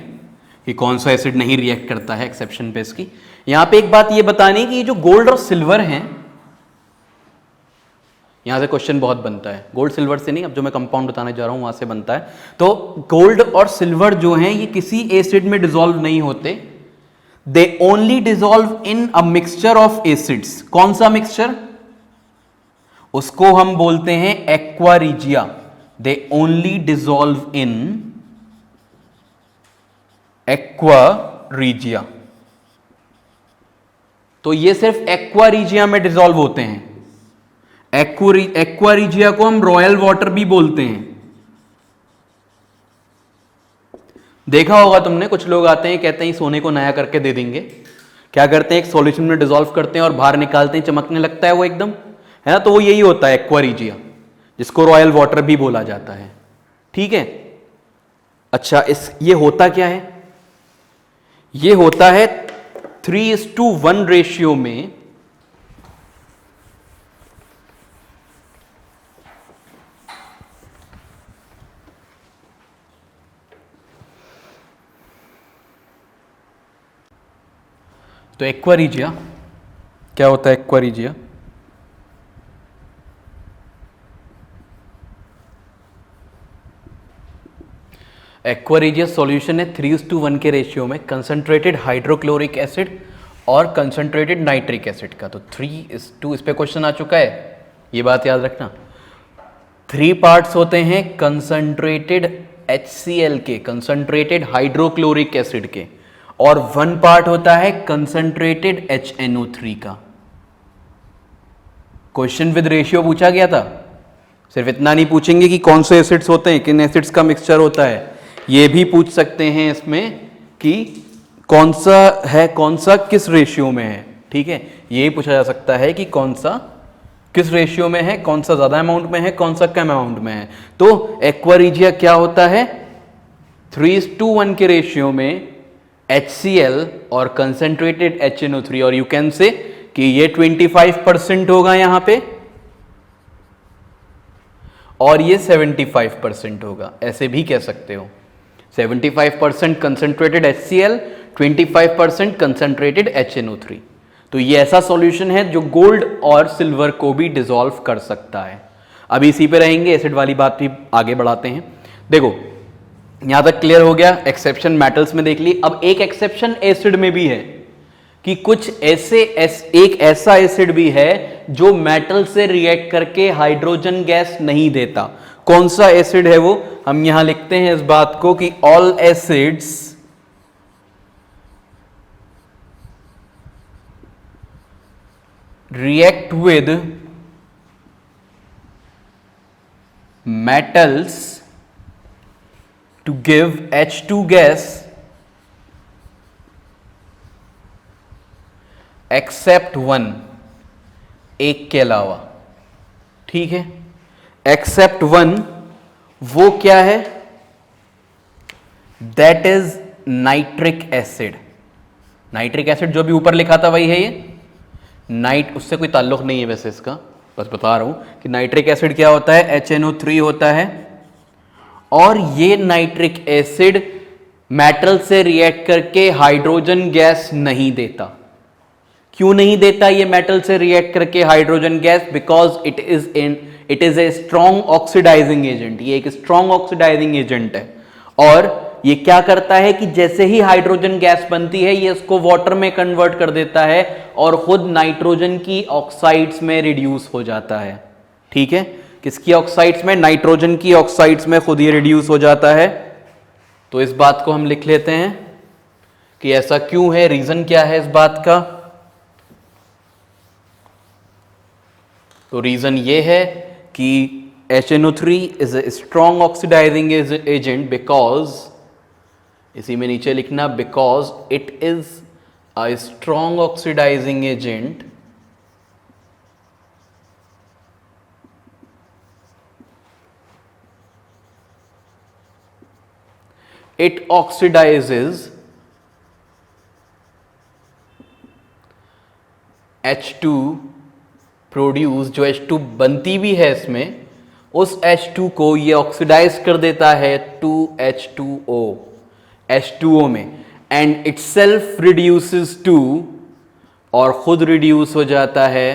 Speaker 1: कि कौन सा एसिड नहीं रिएक्ट करता है एक्सेप्शन पे इसकी। यहां पे एक बात ये बतानी कि जो गोल्ड और सिल्वर हैं, यहां से क्वेश्चन बहुत बनता है, गोल्ड सिल्वर से नहीं, अब जो मैं कंपाउंड बताने जा रहा हूं वहां से बनता है। तो गोल्ड और सिल्वर जो हैं ये किसी एसिड में डिसॉल्व नहीं होते, they only dissolve in a mixture of acids. कौन सा मिक्सचर, उसको हम बोलते हैं aqua regia. They only dissolve in aqua regia. तो ये सिर्फ एक्वा रिजिया में डिसॉल्व होते हैं। एक्वा रिजिया को हम रॉयल वाटर भी बोलते हैं। देखा होगा तुमने, कुछ लोग आते हैं कहते हैं सोने को नया करके दे देंगे, क्या करते हैं एक सॉल्यूशन में डिसॉल्व करते हैं और बाहर निकालते हैं, चमकने लगता है वो एकदम, है ना। तो वो यही होता है एक्वा रिजिया, जिसको रॉयल वाटर भी बोला जाता है, ठीक है। अच्छा, ये होता क्या है, ये होता है 3:1 रेशियो में तो एक्वा रिजिया क्या होता है, aqua regia aqua regia solution है 3:1 के रेशियो में कंसंट्रेटेड हाइड्रोक्लोरिक एसिड और कंसंट्रेटेड नाइट्रिक एसिड का। तो 3:2 इस पे क्वेश्चन आ चुका है, ये बात याद रखना। 3 पार्ट्स होते हैं कंसंट्रेटेड HCl के, कंसंट्रेटेड हाइड्रोक्लोरिक एसिड के, और 1 पार्ट होता है कंसंट्रेटेड HNO3 का। क्वेश्चन विद रेशियो पूछा गया था। सिर्फ इतना नहीं पूछेंगे कि कौन से एसिड्स होते हैं, किन एसिड्स का मिक्सचर होता है, ये भी पूछ सकते हैं इसमें कि कौन सा है, कौन सा किस रेशियो में है। ठीक है, ये पूछा जा सकता है कि कौन सा किस रेशियो में है, कौन सा ज्यादा अमाउंट में है, कौन सा कम अमाउंट में है। तो एक्वा रिजिया क्या होता है, 3:1 के रेशियो में HCl और कंसंट्रेटेड HNO3, और यू कैन से कि ये 25% होगा यहां पे और ये 75% होगा, ऐसे भी कह सकते हो। 75% कंसंट्रेटेड HCl, 25% कंसंट्रेटेड HNO3। तो ये ऐसा सॉल्यूशन है जो गोल्ड और सिल्वर को भी डिसॉल्व कर सकता है। अभी इसी पे रहेंगे, एसिड वाली बात भी आगे बढ़ाते हैं। देखो यहां तक क्लियर हो गया, एक्सेप्शन मेटल्स में देख ली। अब एक एक्सेप्शन एसिड में भी है कि कुछ एक ऐसा एसिड भी है जो मेटल से रिएक्ट करके हाइड्रोजन गैस नहीं देता। कौन सा एसिड है वो, हम यहां लिखते हैं इस बात को कि all acids react with metals to give H2 gas except one, एक के अलावा। ठीक है, except one वो क्या है, that is nitric acid. Nitric acid जो भी ऊपर लिखा था वही है ये, उससे कोई ताल्लुक नहीं है वैसे इसका, बस बता रहा हूं कि नाइट्रिक एसिड क्या होता है, HNO3 होता है। और ये नाइट्रिक एसिड मेटल से रिएक्ट करके हाइड्रोजन गैस नहीं देता। क्यों नहीं देता ये मेटल से रिएक्ट करके hydrogen gas, because it is a strong oxidising agent. ये एक स्ट्रॉन्ग ऑक्सीडाइजिंग एजेंट है, और ये क्या करता है कि जैसे ही हाइड्रोजन गैस बनती है ये इसको वाटर में कन्वर्ट कर देता है और खुद नाइट्रोजन की ऑक्साइड्स में रिड्यूस हो जाता है। ठीक है, किसकी ऑक्साइड्स में, नाइट्रोजन की ऑक्साइड्स में खुद ये रिड्यूस हो जाता है। तो इस बात को हम लिख लेते हैं कि ऐसा क्यों है, रीजन क्या है इस बात का। तो रीजन ये है कि HNO3 is a strong oxidizing agent because, इसी में नीचे लिखना, because it is a strong oxidizing agent it oxidizes H2 produce, जो H2 बनती भी है इसमें, उस H2 को ये ऑक्सीडाइज कर देता है 2H2O, H2O में, and itself reduces to, और खुद रिड्यूस हो जाता है,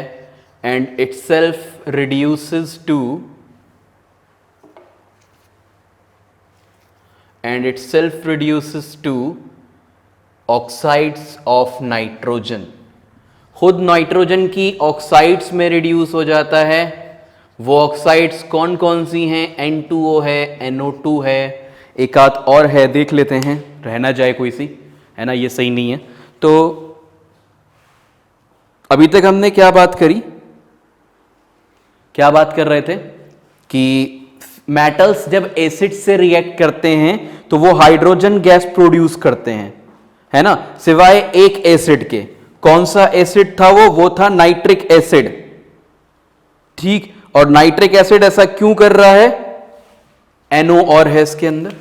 Speaker 1: and itself reduces to, and itself reduces to oxides of nitrogen. खुद नाइट्रोजन की ऑक्साइड्स में रिड्यूस हो जाता है। वो ऑक्साइड्स कौन कौन सी हैं, N2O है, NO2 है, एक आध और है, देख लेते हैं, रहना जाए कोई सी, है ना, ये सही नहीं है। तो अभी तक हमने क्या बात करी, क्या बात कर रहे थे कि मेटल्स जब एसिड से रिएक्ट करते हैं तो वो हाइड्रोजन गैस प्रोड्यूस करते हैं, है ना, सिवाय एक एसिड के। कौन सा एसिड था वो था नाइट्रिक एसिड। ठीक, और नाइट्रिक एसिड ऐसा क्यों कर रहा है, NO और है इसके अंदर।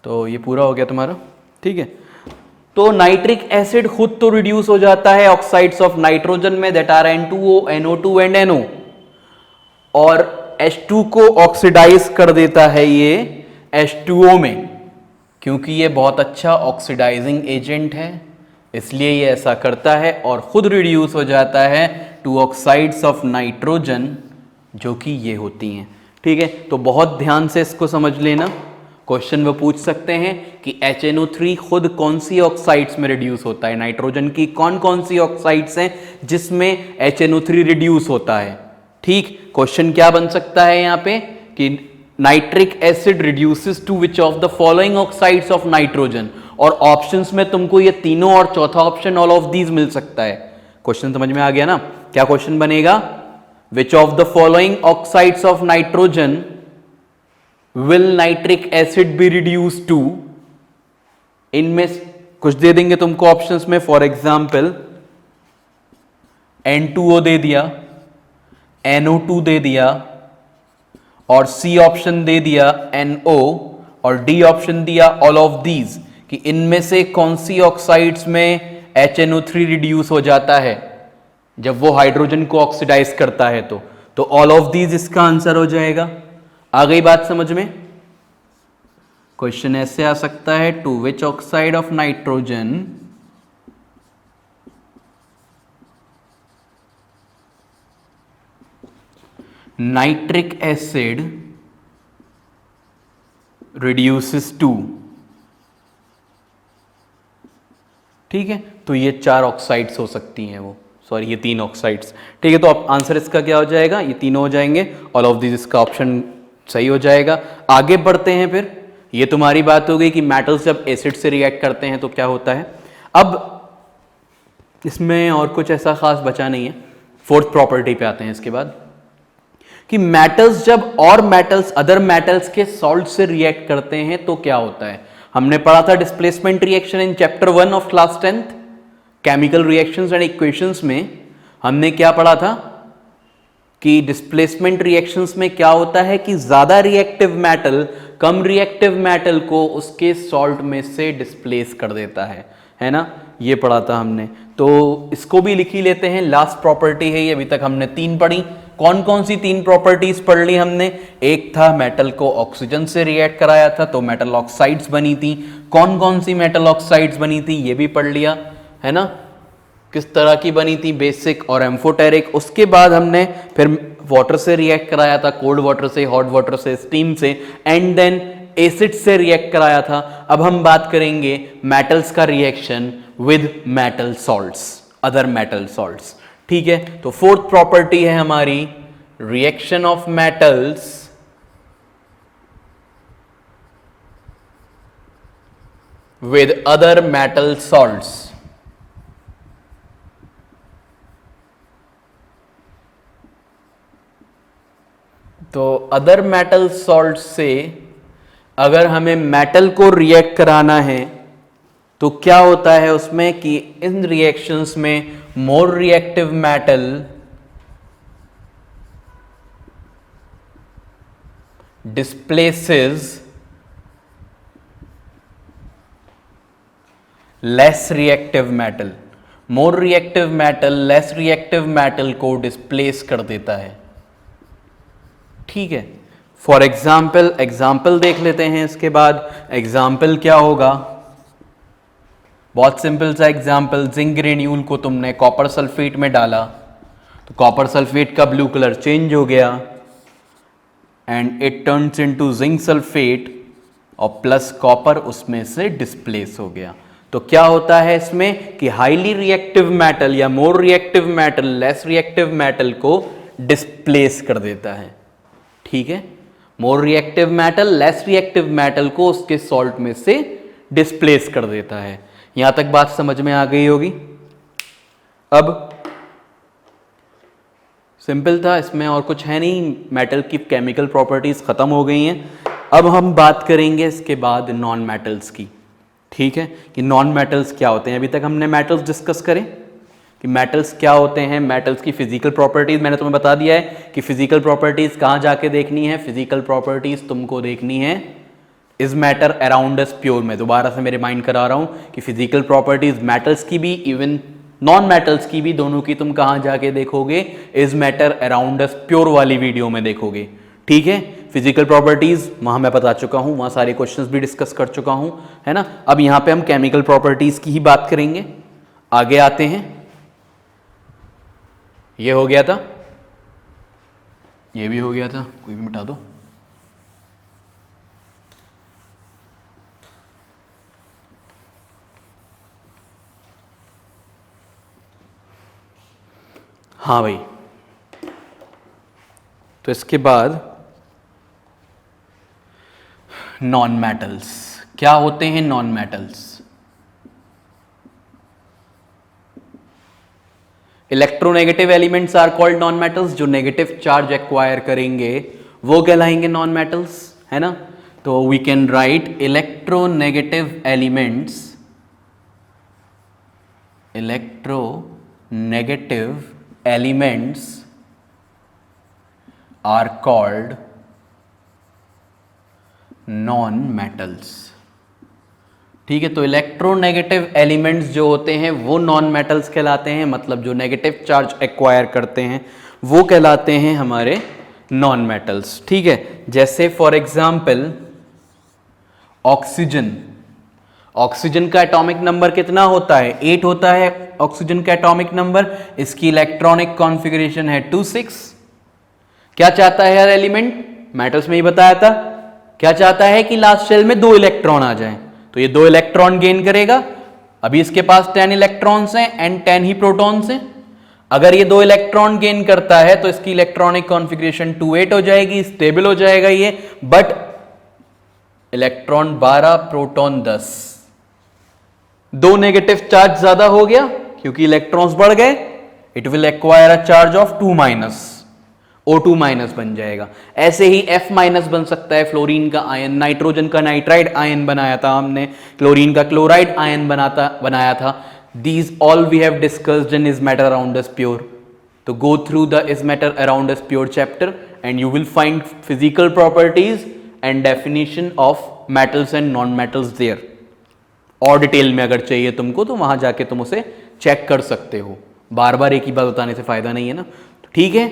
Speaker 1: तो ये पूरा हो गया तुम्हारा। ठीक है, तो नाइट्रिक एसिड खुद तो रिड्यूस हो जाता है ऑक्साइड्स ऑफ नाइट्रोजन में, that are N2O, NO2 and NO, और H2 को ऑक्सीडाइज कर देता है ये H2O में, क्योंकि ये बहुत अच्छा ऑक्सीडाइजिंग एजेंट है, इसलिए ये ऐसा करता है, और खुद रिड्यूस हो जाता है टू ऑक्साइड्स ऑफ नाइट्रोजन, जो कि ये होती हैं। ठीक है, तो बहुत ध्यान से इसको समझ लेना। क्वेश्चन वो पूछ सकते हैं कि HNO3 खुद कौन सी ऑक्साइड्स में रिड्यूस होता है, नाइट्रोजन की कौन कौन सी ऑक्साइड्स हैं जिसमें HNO3 रिड्यूस होता है। ठीक, क्वेश्चन क्या बन सकता है यहां पे कि nitric acid reduces to which of the following oxides of nitrogen, और ऑप्शंस में तुमको ये तीनों और चौथा ऑप्शन ऑल ऑफ दीज मिल सकता है। क्वेश्चन समझ में आ गया ना? क्या क्वेश्चन बनेगा? Which of the following oxides of nitrogen will nitric acid be reduce to, इनमें कुछ दे देंगे तुमको ऑप्शंस में, फॉर एग्जाम्पल N2O दे दिया, NO2 दे दिया, और C ऑप्शन दे दिया NO, और D ऑप्शन दिया ऑल ऑफ दीज, कि इनमें से कौन सी ऑक्साइड्स में HNO3 रिड्यूस हो जाता है जब वो हाइड्रोजन को ऑक्सीडाइज करता है। तो ऑल ऑफ दीज इसका आंसर हो जाएगा। आ गई बात समझ में? क्वेश्चन ऐसे आ सकता है, to which oxide of nitrogen nitric acid reduces to. ठीक है, तो ये 4 ऑक्साइड्स हो सकती हैं, वो सॉरी ये 3 ऑक्साइड्स। ठीक है, तो अब आंसर इसका क्या हो जाएगा? ये तीनों हो जाएंगे, ऑल ऑफ दिस इसका ऑप्शन सही हो जाएगा। आगे बढ़ते हैं फिर। ये तुम्हारी बात हो गई कि मेटल्स जब एसिड से रिएक्ट करते हैं तो क्या होता है। अब इसमें और कुछ ऐसा खास बचा नहीं है। फोर्थ प्रॉपर्टी पे आते हैं इसके बाद, कि मेटल्स जब और मेटल्स अदर मेटल्स के सॉल्ट से रिएक्ट करते हैं तो क्या होता है। हमने पढ़ा था displacement reaction in chapter 1 of class 10th, chemical reactions and equations में हमने क्या पढ़ा था कि डिस्प्लेसमेंट रिएक्शंस में क्या होता है कि ज्यादा रिएक्टिव मेटल कम रिएक्टिव मेटल को उसके सॉल्ट में से डिस्प्लेस कर देता है ना? ये पढ़ा था हमने, तो इसको भी लिख ही लेते हैं। लास्ट प्रॉपर्टी है ये, अभी तक हमने 3 पढ़ी। कौन कौन सी 3 प्रॉपर्टीज पढ़ ली हमने? एक था मेटल को ऑक्सीजन से रिएक्ट कराया था तो मेटल ऑक्साइड्स बनी थी। कौन कौन सी मेटल ऑक्साइड्स बनी थी ये भी पढ़ लिया है ना, किस तरह की बनी थी, बेसिक और एम्फोटेरिक। उसके बाद हमने फिर वाटर से रिएक्ट कराया था, कोल्ड वाटर से, हॉट वाटर से, स्टीम से, एंड देन एसिड से रिएक्ट कराया था। अब हम बात करेंगे मेटल्स का reaction with metal salts, other metal salts. ठीक है, तो फोर्थ प्रॉपर्टी है हमारी reaction of metals with other metal salts. तो अदर मेटल सॉल्ट से अगर हमें मेटल को रिएक्ट कराना है तो क्या होता है उसमें कि इन रिएक्शंस में more reactive metal displaces less reactive metal. More reactive metal less reactive metal को डिस्प्लेस कर देता है। ठीक है, फॉर एग्जाम्पल देख लेते हैं। इसके बाद एग्जाम्पल क्या होगा? बहुत सिंपल सा एग्जाम्पल, जिंक ग्रेन्यूल को तुमने कॉपर सल्फेट में डाला तो कॉपर सल्फेट का ब्लू कलर चेंज हो गया and it turns into zinc sulphate, और प्लस कॉपर उसमें से डिस्प्लेस हो गया। तो क्या होता है इसमें कि हाईली रिएक्टिव मेटल या more reactive metal less reactive metal को डिस्प्लेस कर देता है। ठीक है, more reactive metal less reactive metal को उसके सॉल्ट में से डिस्प्लेस कर देता है। यहां तक बात समझ में आ गई होगी। अब सिंपल था, इसमें और कुछ है नहीं, मेटल की केमिकल प्रॉपर्टीज खत्म हो गई हैं। अब हम बात करेंगे इसके बाद नॉन मेटल्स की। ठीक है, कि नॉन मेटल्स क्या होते हैं। अभी तक हमने मेटल्स डिस्कस करें कि मेटल्स क्या होते हैं, मेटल्स की फिजिकल प्रॉपर्टीज मैंने तुम्हें बता दिया है कि फिजिकल प्रॉपर्टीज कहां जाके देखनी है। फिजिकल प्रॉपर्टीज तुमको देखनी है is matter around us pure में। दोबारा से मेरे माइंड करा रहा हूं कि फिजिकल प्रॉपर्टीज मेटल्स की भी इवन नॉन मेटल्स की भी, दोनों की तुम कहां जाके देखोगे? Is matter around us pure वाली वीडियो में देखोगे। ठीक है, फिजिकल प्रॉपर्टीज वहां मैं बता चुका हूं, वहां सारे क्वेश्चंस भी डिस्कस कर चुका हूं, है ना। अब यहां पे हम केमिकल प्रॉपर्टीज की ही बात करेंगे। आगे आते हैं, ये हो गया था, ये भी हो गया था, कोई भी मिटा दो। हाँ भाई, तो इसके बाद नॉन मेटल्स क्या होते हैं? Non metals electronegative elements are called non metals. जो नेगेटिव चार्ज एक्वायर करेंगे वो कहलाएंगे नॉन मेटल्स, है ना। तो we can write electronegative elements, are called non metals. ठीक है, तो इलेक्ट्रोनेगेटिव एलिमेंट्स जो होते हैं वो नॉन मेटल्स कहलाते हैं, मतलब जो नेगेटिव चार्ज एक्वायर करते हैं वो कहलाते हैं हमारे नॉन मेटल्स। ठीक है, जैसे फॉर एग्जांपल ऑक्सीजन। ऑक्सीजन का एटॉमिक नंबर कितना होता है? 8 होता है ऑक्सीजन का एटॉमिक नंबर। इसकी इलेक्ट्रॉनिक कॉन्फ़िगरेशन है 2,6। क्या चाहता है यार एलिमेंट? मेटल्स में ही बताया था, क्या चाहता है कि लास्ट शेल में 2 इलेक्ट्रॉन आ जाएं, तो ये 2 इलेक्ट्रॉन गेन करेगा। अभी इसके पास 10 इलेक्ट्रॉन्स हैं एंड 10 ही प्रोटॉन्स हैं। अगर ये 2 इलेक्ट्रॉन गेन करता है तो इसकी इलेक्ट्रॉनिक कॉन्फ़िगरेशन 2,8 हो जाएगी, स्टेबल हो जाएगा ये। But electron 12, proton 10, 2 negative charge ज्यादा हो गया क्योंकि इलेक्ट्रॉन्स बढ़ गए। It will acquire a charge of 2-, O2- बन जाएगा। ऐसे ही F- बन सकता है, फ्लोरीन का आयन, नाइट्रोजन का नाइट्राइड आयन बनाया था हमने, क्लोरीन का क्लोराइड आयन बनाया था। These all we have discussed in Is Matter Around Us Pure. तो go through the Is Matter Around Us Pure chapter and you will find physical properties and definition of metals and non-metals there. और detail में अगर चाहिए तुमको तो वहां जाके तुम उसे चेक कर सकते हो, बार बार एक ही बात बताने से फायदा नहीं है ना। ठीक है,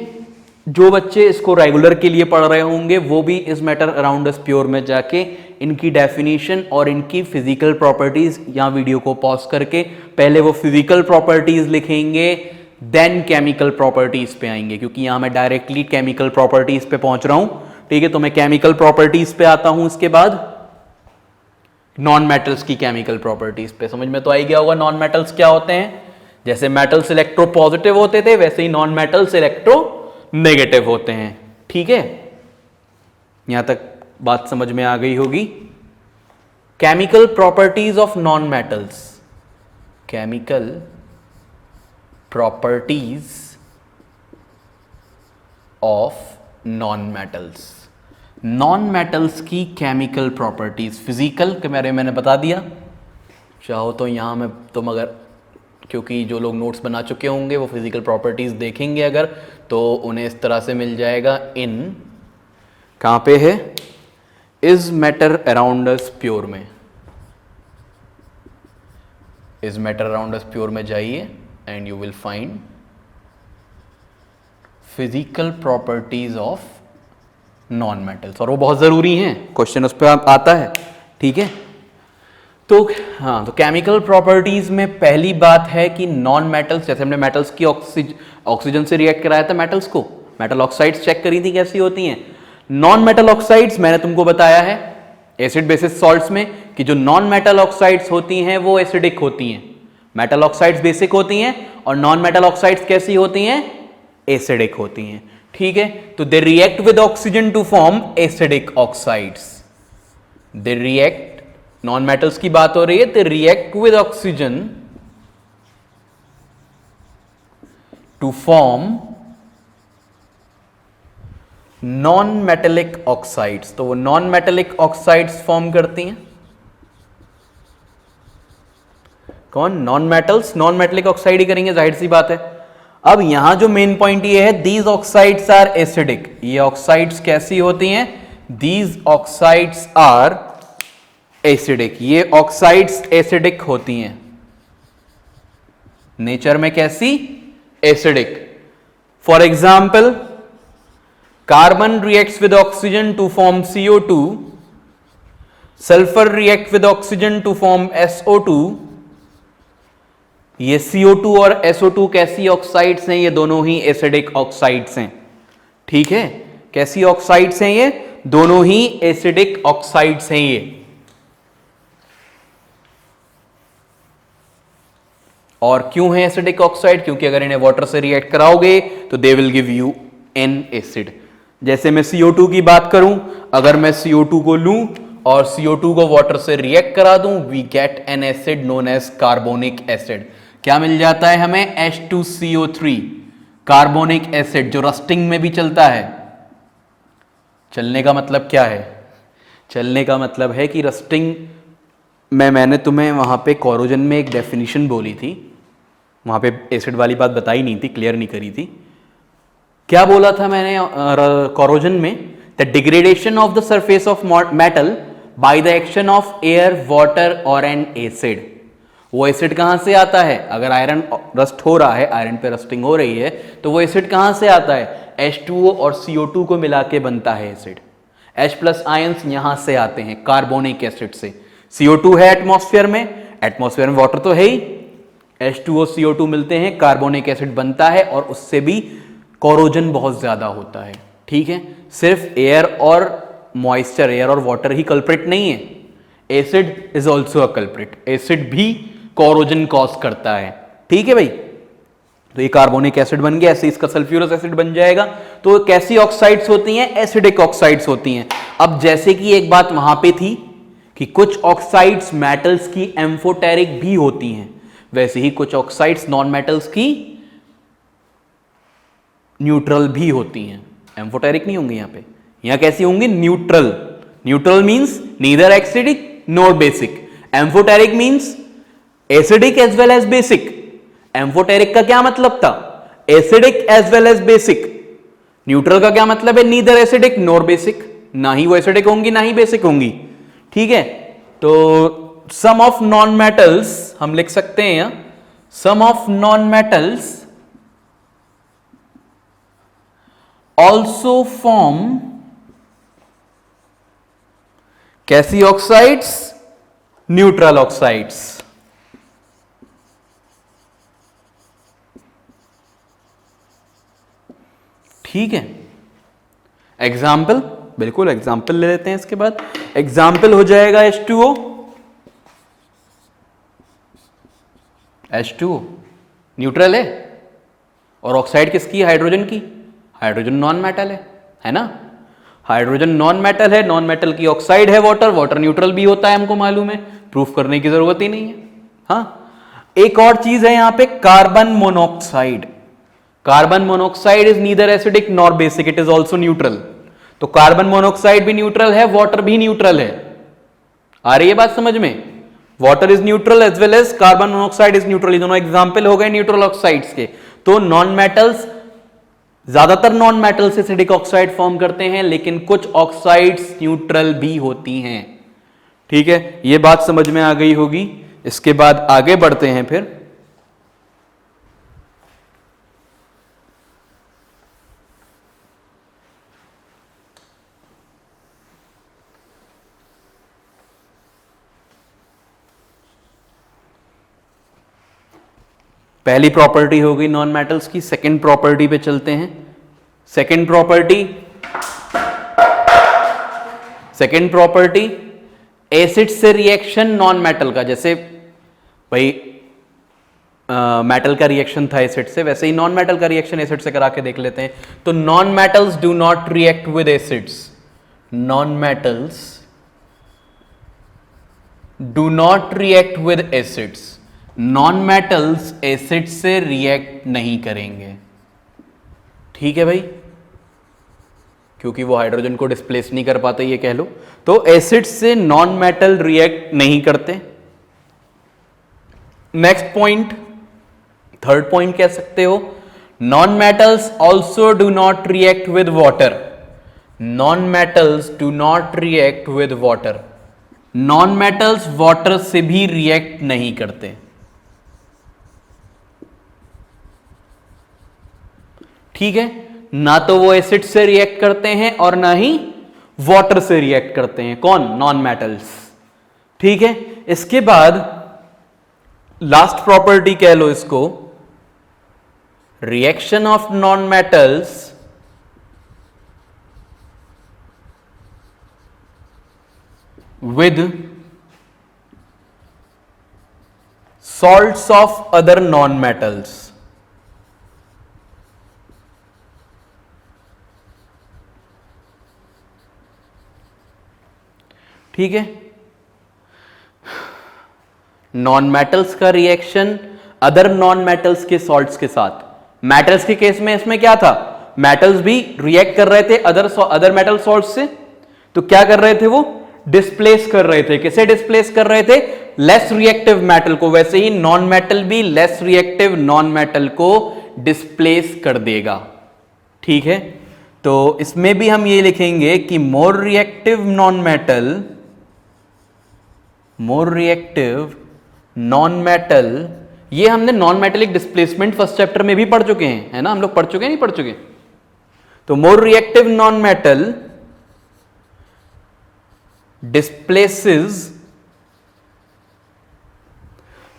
Speaker 1: जो बच्चे इसको रेगुलर के लिए पढ़ रहे होंगे वो भी इस मैटर अराउंड अस प्योर में जाके इनकी डेफिनेशन और इनकी फिजिकल प्रॉपर्टीज, यहाँ वीडियो को पॉज करके पहले वो फिजिकल प्रॉपर्टीज लिखेंगे, देन केमिकल प्रॉपर्टीज पे आएंगे, क्योंकि यहाँ मैं डायरेक्टली केमिकल प्रॉपर्टीज पे पहुंच रहा हूं। ठीक है, तो मैं केमिकल प्रॉपर्टीज पे आता हूं, इसके बाद नॉन मेटल्स की केमिकल प्रॉपर्टीज पे। समझ में तो आ गया होगा नॉन मेटल्स क्या होते हैं। जैसे मेटल्स इलेक्ट्रो पॉजिटिव होते थे वैसे ही नॉन मेटल्स इलेक्ट्रो नेगेटिव होते हैं। ठीक है, यहां तक बात समझ में आ गई होगी। Chemical properties of non metals, chemical properties of non metals. Non metals की केमिकल प्रॉपर्टीज, फिजिकल के बारे में मैंने बता दिया। चाहो तो यहां में तुम अगर, क्योंकि जो लोग नोट्स बना चुके होंगे वो फिजिकल प्रॉपर्टीज देखेंगे अगर, तो उन्हें इस तरह से मिल जाएगा। इन कहां पे है? Is matter around us pure में। Is matter around us pure में जाइए and you will find physical properties of non metals, और वो बहुत जरूरी हैं, क्वेश्चन उस पर आता है। ठीक है, तो हाँ, तो केमिकल प्रॉपर्टीज में पहली बात है कि नॉन मेटल्स, जैसे हमने मेटल्स की ऑक्सीजन से रिएक्ट कराया था मेटल्स को, मेटल ऑक्साइड्स चेक करी थी कैसी होती हैं। नॉन मेटल ऑक्साइड्स मैंने तुमको बताया है एसिड बेसिस सॉल्ट्स में कि जो नॉन मेटल ऑक्साइड्स होती हैं वो एसिडिक होती हैं। मेटल ऑक्साइड्स बेसिक होती हैं और नॉन मेटल ऑक्साइड्स कैसी होती हैं? एसिडिक होती हैं। ठीक है, तो they react with oxygen to form acidic oxides. They react, non metals की बात हो रही है, they react with oxygen to form non metallic oxides. तो वो नॉन मेटेलिक ऑक्साइड्स फॉर्म करती हैं कौन? Non metals. Non metallic oxide ही करेंगे, जाहिर सी बात है। अब यहां जो मेन पॉइंट ये है, दीज ऑक्साइड्स आर एसिडिक। ये ऑक्साइड्स कैसी होती हैं? These oxides are acidic. ये ऑक्साइड्स एसिडिक होती हैं, नेचर में कैसी? Acidic. For example, carbon reacts with oxygen to form CO2, sulphur react with oxygen to form SO2। ये CO2 और SO2 कैसी ऑक्साइड्स हैं? ये दोनों ही एसिडिक ऑक्साइड्स हैं। ठीक है, कैसी ऑक्साइड्स हैं ये? दोनों ही एसिडिक ऑक्साइड्स हैं ये। और क्यों है एसिडिक ऑक्साइड? क्योंकि अगर इन्हें वाटर से रिएक्ट कराओगे तो they will give you N acid. जैसे मैं CO2 की बात करूं, अगर मैं CO2 को लूं और CO2 को वाटर से रिएक्ट करा दूं, we get an acid known as carbonic acid. क्या मिल जाता है हमें? H2CO3, कार्बोनिक एसिड, जो रस्टिंग में भी चलता है। चलने का मतलब क्या है? चलने का मतलब है कि रस्टिंग में, मैंने तुम्हें वहां पे कोरोजन में एक डेफिनेशन बोली थी, वहां पे एसिड वाली बात बताई नहीं थी, क्लियर नहीं करी थी। क्या बोला था मैंने कोरोजन में? The degradation of the surface of metal by the action of air, water और एन एसिड। वो एसिड कहां से आता है? अगर आयरन रस्ट हो रहा है, आयरन पे रस्टिंग हो रही है, तो वो एसिड कहां से आता है? H2O और CO2 को मिला के बनता है एसिड। H+ आयंस यहां से आते हैं कार्बोनिक एसिड से। CO2 है एटमॉस्फेयर में, एटमॉस्फेयर में वाटर तो है ही, H2O CO2 मिलते हैं, कार्बोनिक एसिड बनता है और उससे भी कोरोजन बहुत ज्यादा होता है। ठीक है, सिर्फ एयर और मॉइस्चर, एयर और वाटर ही कल्प्रिट नहीं है, acid is also a culprit. Acid भी कोरोजन कॉज करता है। ठीक है भाई, तो ये कार्बोनिक एसिड बन गया, ऐसे इसका सल्फ्यूरस एसिड बन जाएगा। तो कैसी ऑक्साइड्स होती हैं? एसिडिक ऑक्साइड्स होती हैं। अब जैसे कि एक बात वहां पे थी कि कुछ ऑक्साइड्स मेटल्स की एम्फोटेरिक भी होती हैं, वैसे ही कुछ ऑक्साइड्स नॉन मेटल्स की न्यूट्रल भी होती हैं। एम्फोटेरिक नहीं होंगी यहां पे, यहां कैसी होंगी? Neutral. Neutral means neither acidic nor basic. Amphoteric means acidic as well as basic. Amphoteric का क्या मतलब था? Acidic as well as basic. Neutral का क्या मतलब है? नीदर एसिडिक नॉर बेसिक, ना ही वो एसिडिक होंगी ना ही बेसिक होंगी। ठीक है, तो सम ऑफ नॉन मेटल्स हम लिख सकते हैं यहां, some of non metals also form कैसी ऑक्साइड्स? Neutral oxides. ठीक है, एग्जाम्पल, बिल्कुल एग्जाम्पल ले लेते हैं। इसके बाद एग्जाम्पल हो जाएगा H2O। H2O न्यूट्रल है और ऑक्साइड किसकी? हाइड्रोजन की। हाइड्रोजन नॉन मेटल है ना? हाइड्रोजन नॉन मेटल है, नॉन मेटल की ऑक्साइड है वाटर, वाटर न्यूट्रल भी होता है, हमको मालूम है, प्रूफ करने की जरूरत ही नहीं है। हाँ, एक और चीज है यहां पे, carbon monoxide. Carbon monoxide is neither acidic nor basic, it is also neutral. तो कार्बन मोनोऑक्साइड भी न्यूट्रल है, वाटर भी न्यूट्रल है। आ रही है बात समझ में? Water is neutral as well as carbon monoxide is neutral. ये दोनों एग्जाम्पल हो गए न्यूट्रल ऑक्साइड्स के। तो नॉन मेटल्स, ज्यादातर non metals acidic oxide form करते हैं, लेकिन कुछ ऑक्साइड्स न्यूट्रल भी होती हैं। ठीक है, ये बात समझ में आ गई होगी। इसके बाद आगे बढ़ते हैं फिर। पहली प्रॉपर्टी हो गई नॉन मेटल्स की, सेकंड प्रॉपर्टी पे चलते हैं। सेकंड प्रॉपर्टी एसिड से रिएक्शन नॉन मेटल का, जैसे भाई मेटल का रिएक्शन था एसिड से, वैसे ही नॉन मेटल का रिएक्शन एसिड से करा के देख लेते हैं। तो non metals do not react with acids, non metals do not react with acids. Non metals acid से रिएक्ट नहीं करेंगे। ठीक है भाई, क्योंकि वो हाइड्रोजन को डिस्प्लेस नहीं कर पाते, ये कह लो। तो एसिड से नॉन मेटल रिएक्ट नहीं करते। नेक्स्ट पॉइंट, थर्ड पॉइंट कह सकते हो, non metals also do not react with water. Non metals do not react with water. Non metals water से भी रिएक्ट नहीं करते। ठीक है, ना तो वो एसिड से रिएक्ट करते हैं और ना ही वाटर से रिएक्ट करते हैं। कौन? Non metals. ठीक है, इसके बाद लास्ट प्रॉपर्टी कह लो इसको, reaction of non metals with salts of other non-metals. ठीक है, नॉन मेटल्स का रिएक्शन अदर नॉन मेटल्स के सॉल्ट्स के साथ। मेटल्स के केस में इसमें क्या था, मेटल्स भी रिएक्ट कर रहे थे अदर मेटल सॉल्ट्स से, तो क्या कर रहे थे, वो डिस्प्लेस कर रहे थे। किसे डिस्प्लेस कर रहे थे, लेस रिएक्टिव मेटल को। वैसे ही नॉन मेटल भी लेस रिएक्टिव नॉन मेटल को डिस्प्लेस कर देगा। ठीक है, तो इसमें भी हम ये लिखेंगे कि मोर रिएक्टिव नॉन मेटल, ये हमने non metallic displacement first chapter में भी पढ़ चुके हैं, है ना, हम लोग पढ़ चुके हैं, नहीं पढ़ चुके। तो more reactive non metal displaces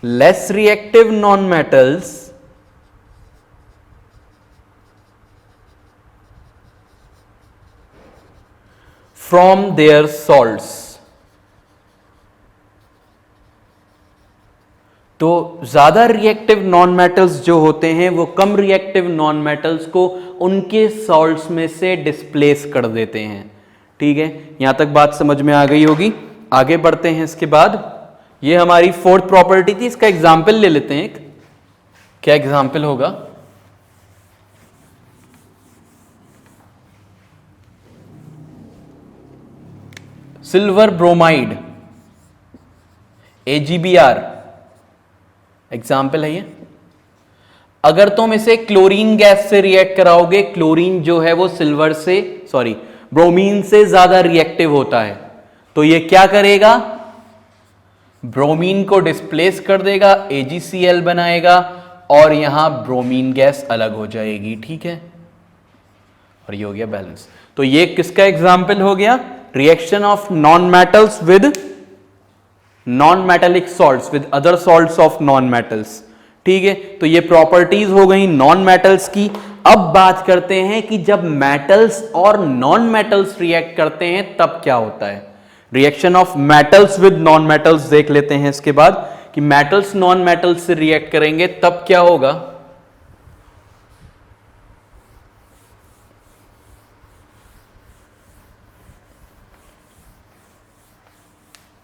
Speaker 1: less reactive non metals from their salts. तो ज्यादा रिएक्टिव नॉन मेटल्स जो होते हैं वो कम रिएक्टिव नॉन मेटल्स को उनके सॉल्ट्स में से डिस्प्लेस कर देते हैं। ठीक है, यहां तक बात समझ में आ गई होगी। आगे बढ़ते हैं। इसके बाद ये हमारी फोर्थ प्रॉपर्टी थी, इसका एग्जाम्पल ले लेते हैं। क्या एग्जाम्पल होगा, सिल्वर ब्रोमाइड AgBr एग्जाम्पल है ये। अगर तुम इसे क्लोरीन गैस से रिएक्ट कराओगे, क्लोरीन जो है वो सिल्वर से ब्रोमीन से ज्यादा रिएक्टिव होता है, तो ये क्या करेगा, ब्रोमीन को डिस्प्लेस कर देगा, AgCl बनाएगा और यहां ब्रोमीन गैस अलग हो जाएगी। ठीक है, और ये हो गया बैलेंस। तो ये किसका एग्जाम्पल हो गया, reaction of non metals with non metallic salts with other salts of non metals. ठीक है, तो ये प्रॉपर्टीज हो गई नॉन मेटल्स की। अब बात करते हैं कि जब मेटल्स और नॉन मेटल्स रिएक्ट करते हैं तब क्या होता है। Reaction of metals with non metals देख लेते हैं इसके बाद, कि मेटल्स नॉन मेटल्स से रिएक्ट करेंगे तब क्या होगा।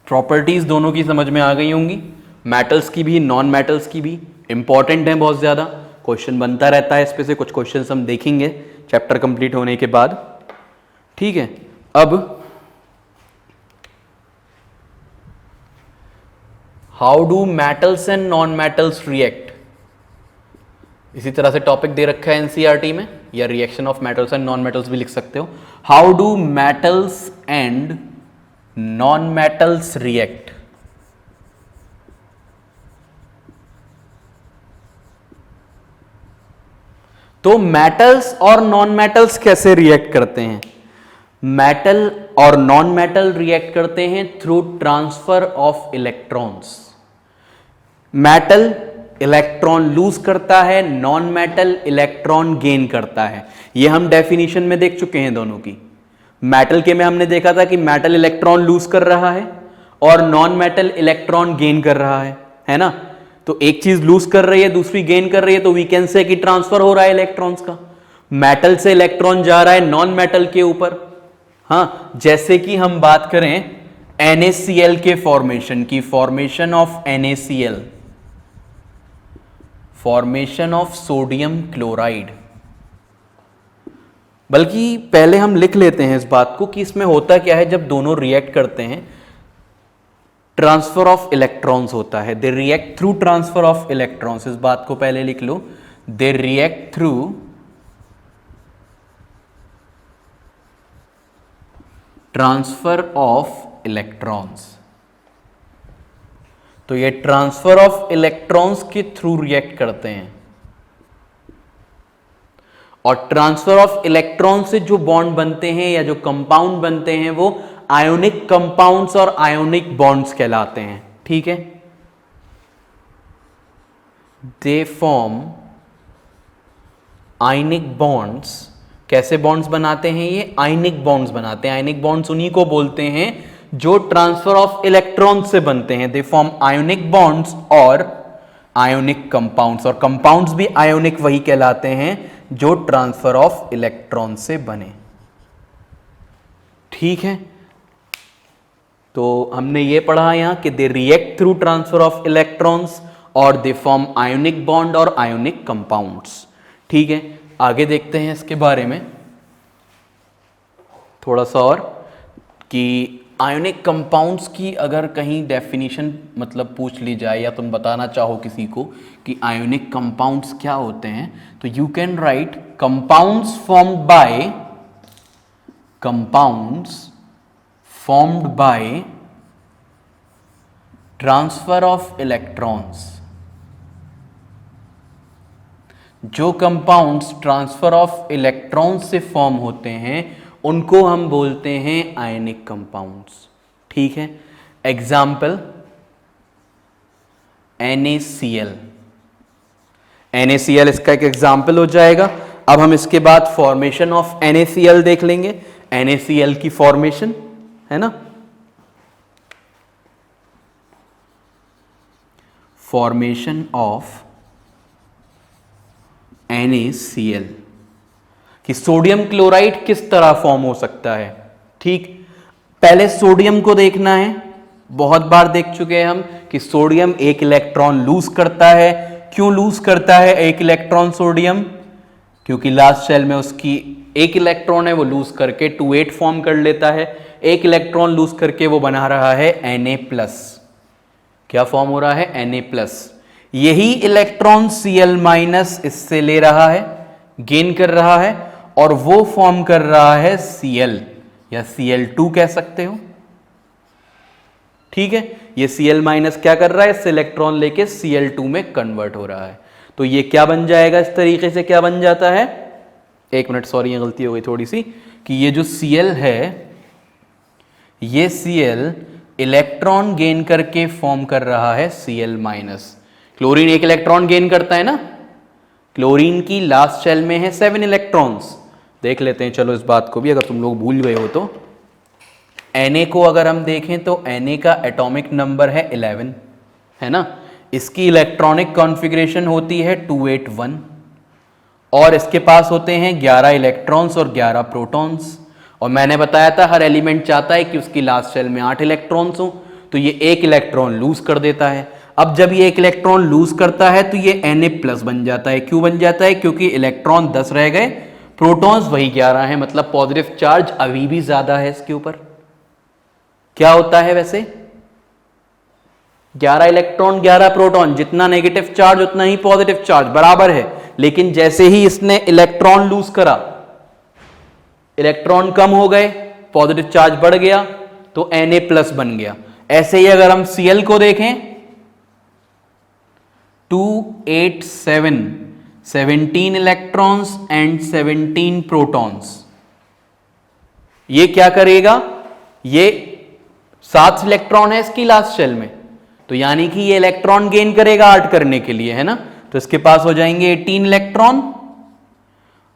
Speaker 1: प्रॉपर्टीज दोनों की समझ में आ गई होंगी, मेटल्स की भी नॉन मेटल्स की भी। इंपॉर्टेंट है बहुत ज्यादा, क्वेश्चन बनता रहता है इस पे से। कुछ क्वेश्चंस हम देखेंगे चैप्टर कंप्लीट होने के बाद। ठीक है, अब how do metals and non metals react, इसी तरह से टॉपिक दे रखा है एनसीईआरटी में, या reaction of metals and non metals भी लिख सकते हो। How do metals and non metals react. तो मेटल्स और नॉन मेटल्स कैसे रिएक्ट करते हैं, मेटल और नॉन मेटल रिएक्ट करते हैं through transfer of electrons. Metal electron lose करता है, नॉन मेटल इलेक्ट्रॉन गेन करता है। यह हम डेफिनेशन में देख चुके हैं दोनों की। मेटल के में हमने देखा था कि मेटल इलेक्ट्रॉन लूज कर रहा है और नॉन मेटल इलेक्ट्रॉन गेन कर रहा है ना। तो एक चीज लूज कर रही है, दूसरी गेन कर रही है, तो वी कैन से कि ट्रांसफर हो रहा है इलेक्ट्रॉन्स का। मेटल से इलेक्ट्रॉन जा रहा है नॉन मेटल के ऊपर। हाँ, जैसे कि हम बात करें NaCl के फॉर्मेशन की, formation of NaCl, formation of sodium chloride. बल्कि पहले हम लिख लेते हैं इस बात को कि इसमें होता क्या है जब दोनों रिएक्ट करते हैं। ट्रांसफर ऑफ इलेक्ट्रॉन्स होता है, they react through transfer of electrons. इस बात को पहले लिख लो, they react through transfer of electrons. तो ये ट्रांसफर ऑफ इलेक्ट्रॉन्स के थ्रू रिएक्ट करते हैं, और ट्रांसफर ऑफ इलेक्ट्रॉन से जो बॉन्ड बनते हैं या जो कंपाउंड बनते हैं वो आयोनिक कंपाउंड्स और आयोनिक बॉन्ड्स कहलाते हैं। ठीक है, दे फॉर्म आयनिक बॉन्ड्स। कैसे बॉन्ड्स बनाते हैं ये, आयनिक बॉन्ड्स बनाते हैं। आयनिक बॉन्ड्स उन्हीं को बोलते हैं जो ट्रांसफर ऑफ इलेक्ट्रॉन से बनते हैं। दे फॉर्म आयोनिक बॉन्ड्स और आयोनिक कंपाउंड्स, और कंपाउंड्स भी आयोनिक वही कहलाते हैं जो ट्रांसफर ऑफ इलेक्ट्रॉन से बने। ठीक है, तो हमने ये पढ़ा यहां कि दे react through transfer of electrons और दे फॉर्म आयोनिक बॉन्ड और आयोनिक कंपाउंड्स। ठीक है, आगे देखते हैं इसके बारे में थोड़ा सा और, कि आयोनिक कंपाउंड्स की अगर कहीं डेफिनेशन मतलब पूछ ली जाए या तुम बताना चाहो किसी को कि आयोनिक कंपाउंड्स क्या होते हैं, तो you can write compounds formed by transfer of electrons. जो कंपाउंड्स ट्रांसफर ऑफ इलेक्ट्रॉन्स से फॉर्म होते हैं उनको हम बोलते हैं आयनिक कंपाउंड्स। ठीक है, एग्जाम्पल NaCl। NaCl इसका एक एग्जाम्पल हो जाएगा। अब हम इसके बाद फॉर्मेशन ऑफ NaCl देख लेंगे। NaCl की फॉर्मेशन है ना, फॉर्मेशन ऑफ NaCl कि सोडियम क्लोराइड किस तरह फॉर्म हो सकता है। ठीक, पहले सोडियम को देखना है। बहुत बार देख चुके हैं हम कि सोडियम एक इलेक्ट्रॉन लूज करता है। क्यों लूज करता है एक इलेक्ट्रॉन सोडियम? क्योंकि लास्ट शेल में उसकी एक इलेक्ट्रॉन है, वो लूज करके 2,8 फॉर्म कर लेता है। एक इलेक्ट्रॉन लूज करके वो बना रहा है Na+। क्या फॉर्म हो रहा है? Na+। यही इलेक्ट्रॉन Cl- इससे ले रहा है, गेन कर रहा है, और वो फॉर्म कर रहा है Cl या Cl2 कह सकते हो। ठीक है, ये Cl- क्या कर रहा है? इससे इलेक्ट्रॉन लेके Cl2 में कन्वर्ट हो रहा है। तो ये क्या बन जाएगा? इस तरीके से क्या बन जाता है, एक मिनट, सॉरी ये गलती हो गई थोड़ी सी, कि ये जो Cl है, ये Cl इलेक्ट्रॉन गेन करके फॉर्म कर रहा है Cl-। क्लोरीन एक इलेक्ट्रॉन गेन करता है ना, क्लोरीन की लास्ट शेल में है 7 इलेक्ट्रॉन्स। देख लेते हैं चलो इस बात को भी, अगर तुम लोग भूल गए हो तो। Na को अगर हम देखें तो Na का एटॉमिक नंबर है 11, है ना। इसकी इलेक्ट्रॉनिक कॉन्फ़िगरेशन होती है 281, और इसके पास होते हैं 11 इलेक्ट्रॉन्स और 11 प्रोटॉन्स। और मैंने बताया था हर एलिमेंट चाहता है कि उसकी लास्ट शेल में 8 इलेक्ट्रॉन्स हो, तो ये एक इलेक्ट्रॉन लूज कर देता है। अब जब ये एक इलेक्ट्रॉन लूज करता है तो ये Na+ बन जाता है। क्यों बन जाता है? क्योंकि इलेक्ट्रॉन 10 रह गए, प्रोटॉन्स वही 11 हैं, मतलब पॉजिटिव चार्ज अभी भी ज्यादा है इसके ऊपर। क्या होता है वैसे? 11 इलेक्ट्रॉन 11 प्रोटॉन, जितना नेगेटिव चार्ज उतना ही पॉजिटिव चार्ज, बराबर है। लेकिन जैसे ही इसने इलेक्ट्रॉन लूज करा, इलेक्ट्रॉन कम हो गए, पॉजिटिव चार्ज बढ़ गया, तो Na+ बन गया। ऐसे ही अगर हम Cl को देखें, 287, 17 इलेक्ट्रॉन्स एंड 17 प्रोटॉन्स। ये क्या करेगा? ये 7 इलेक्ट्रॉन है इसकी लास्ट शेल में, तो यानी कि ये इलेक्ट्रॉन गेन करेगा 8 करने के लिए, है ना। तो इसके पास हो जाएंगे 18 इलेक्ट्रॉन,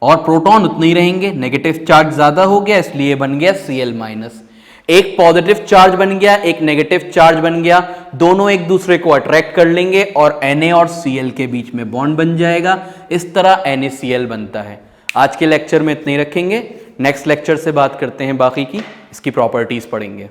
Speaker 1: और प्रोटॉन उतने ही रहेंगे। नेगेटिव चार्ज ज्यादा हो गया, इसलिए बन गया Cl-। एक पॉजिटिव चार्ज बन गया, एक नेगेटिव चार्ज बन गया, दोनों एक दूसरे को अट्रैक्ट कर लेंगे और Na और Cl के बीच में बॉन्ड बन जाएगा। इस तरह NaCl बनता है। आज के लेक्चर में इतने ही रखेंगे, नेक्स्ट लेक्चर से बात करते हैं बाकी की, इसकी प्रॉपर्टीज पढ़ेंगे।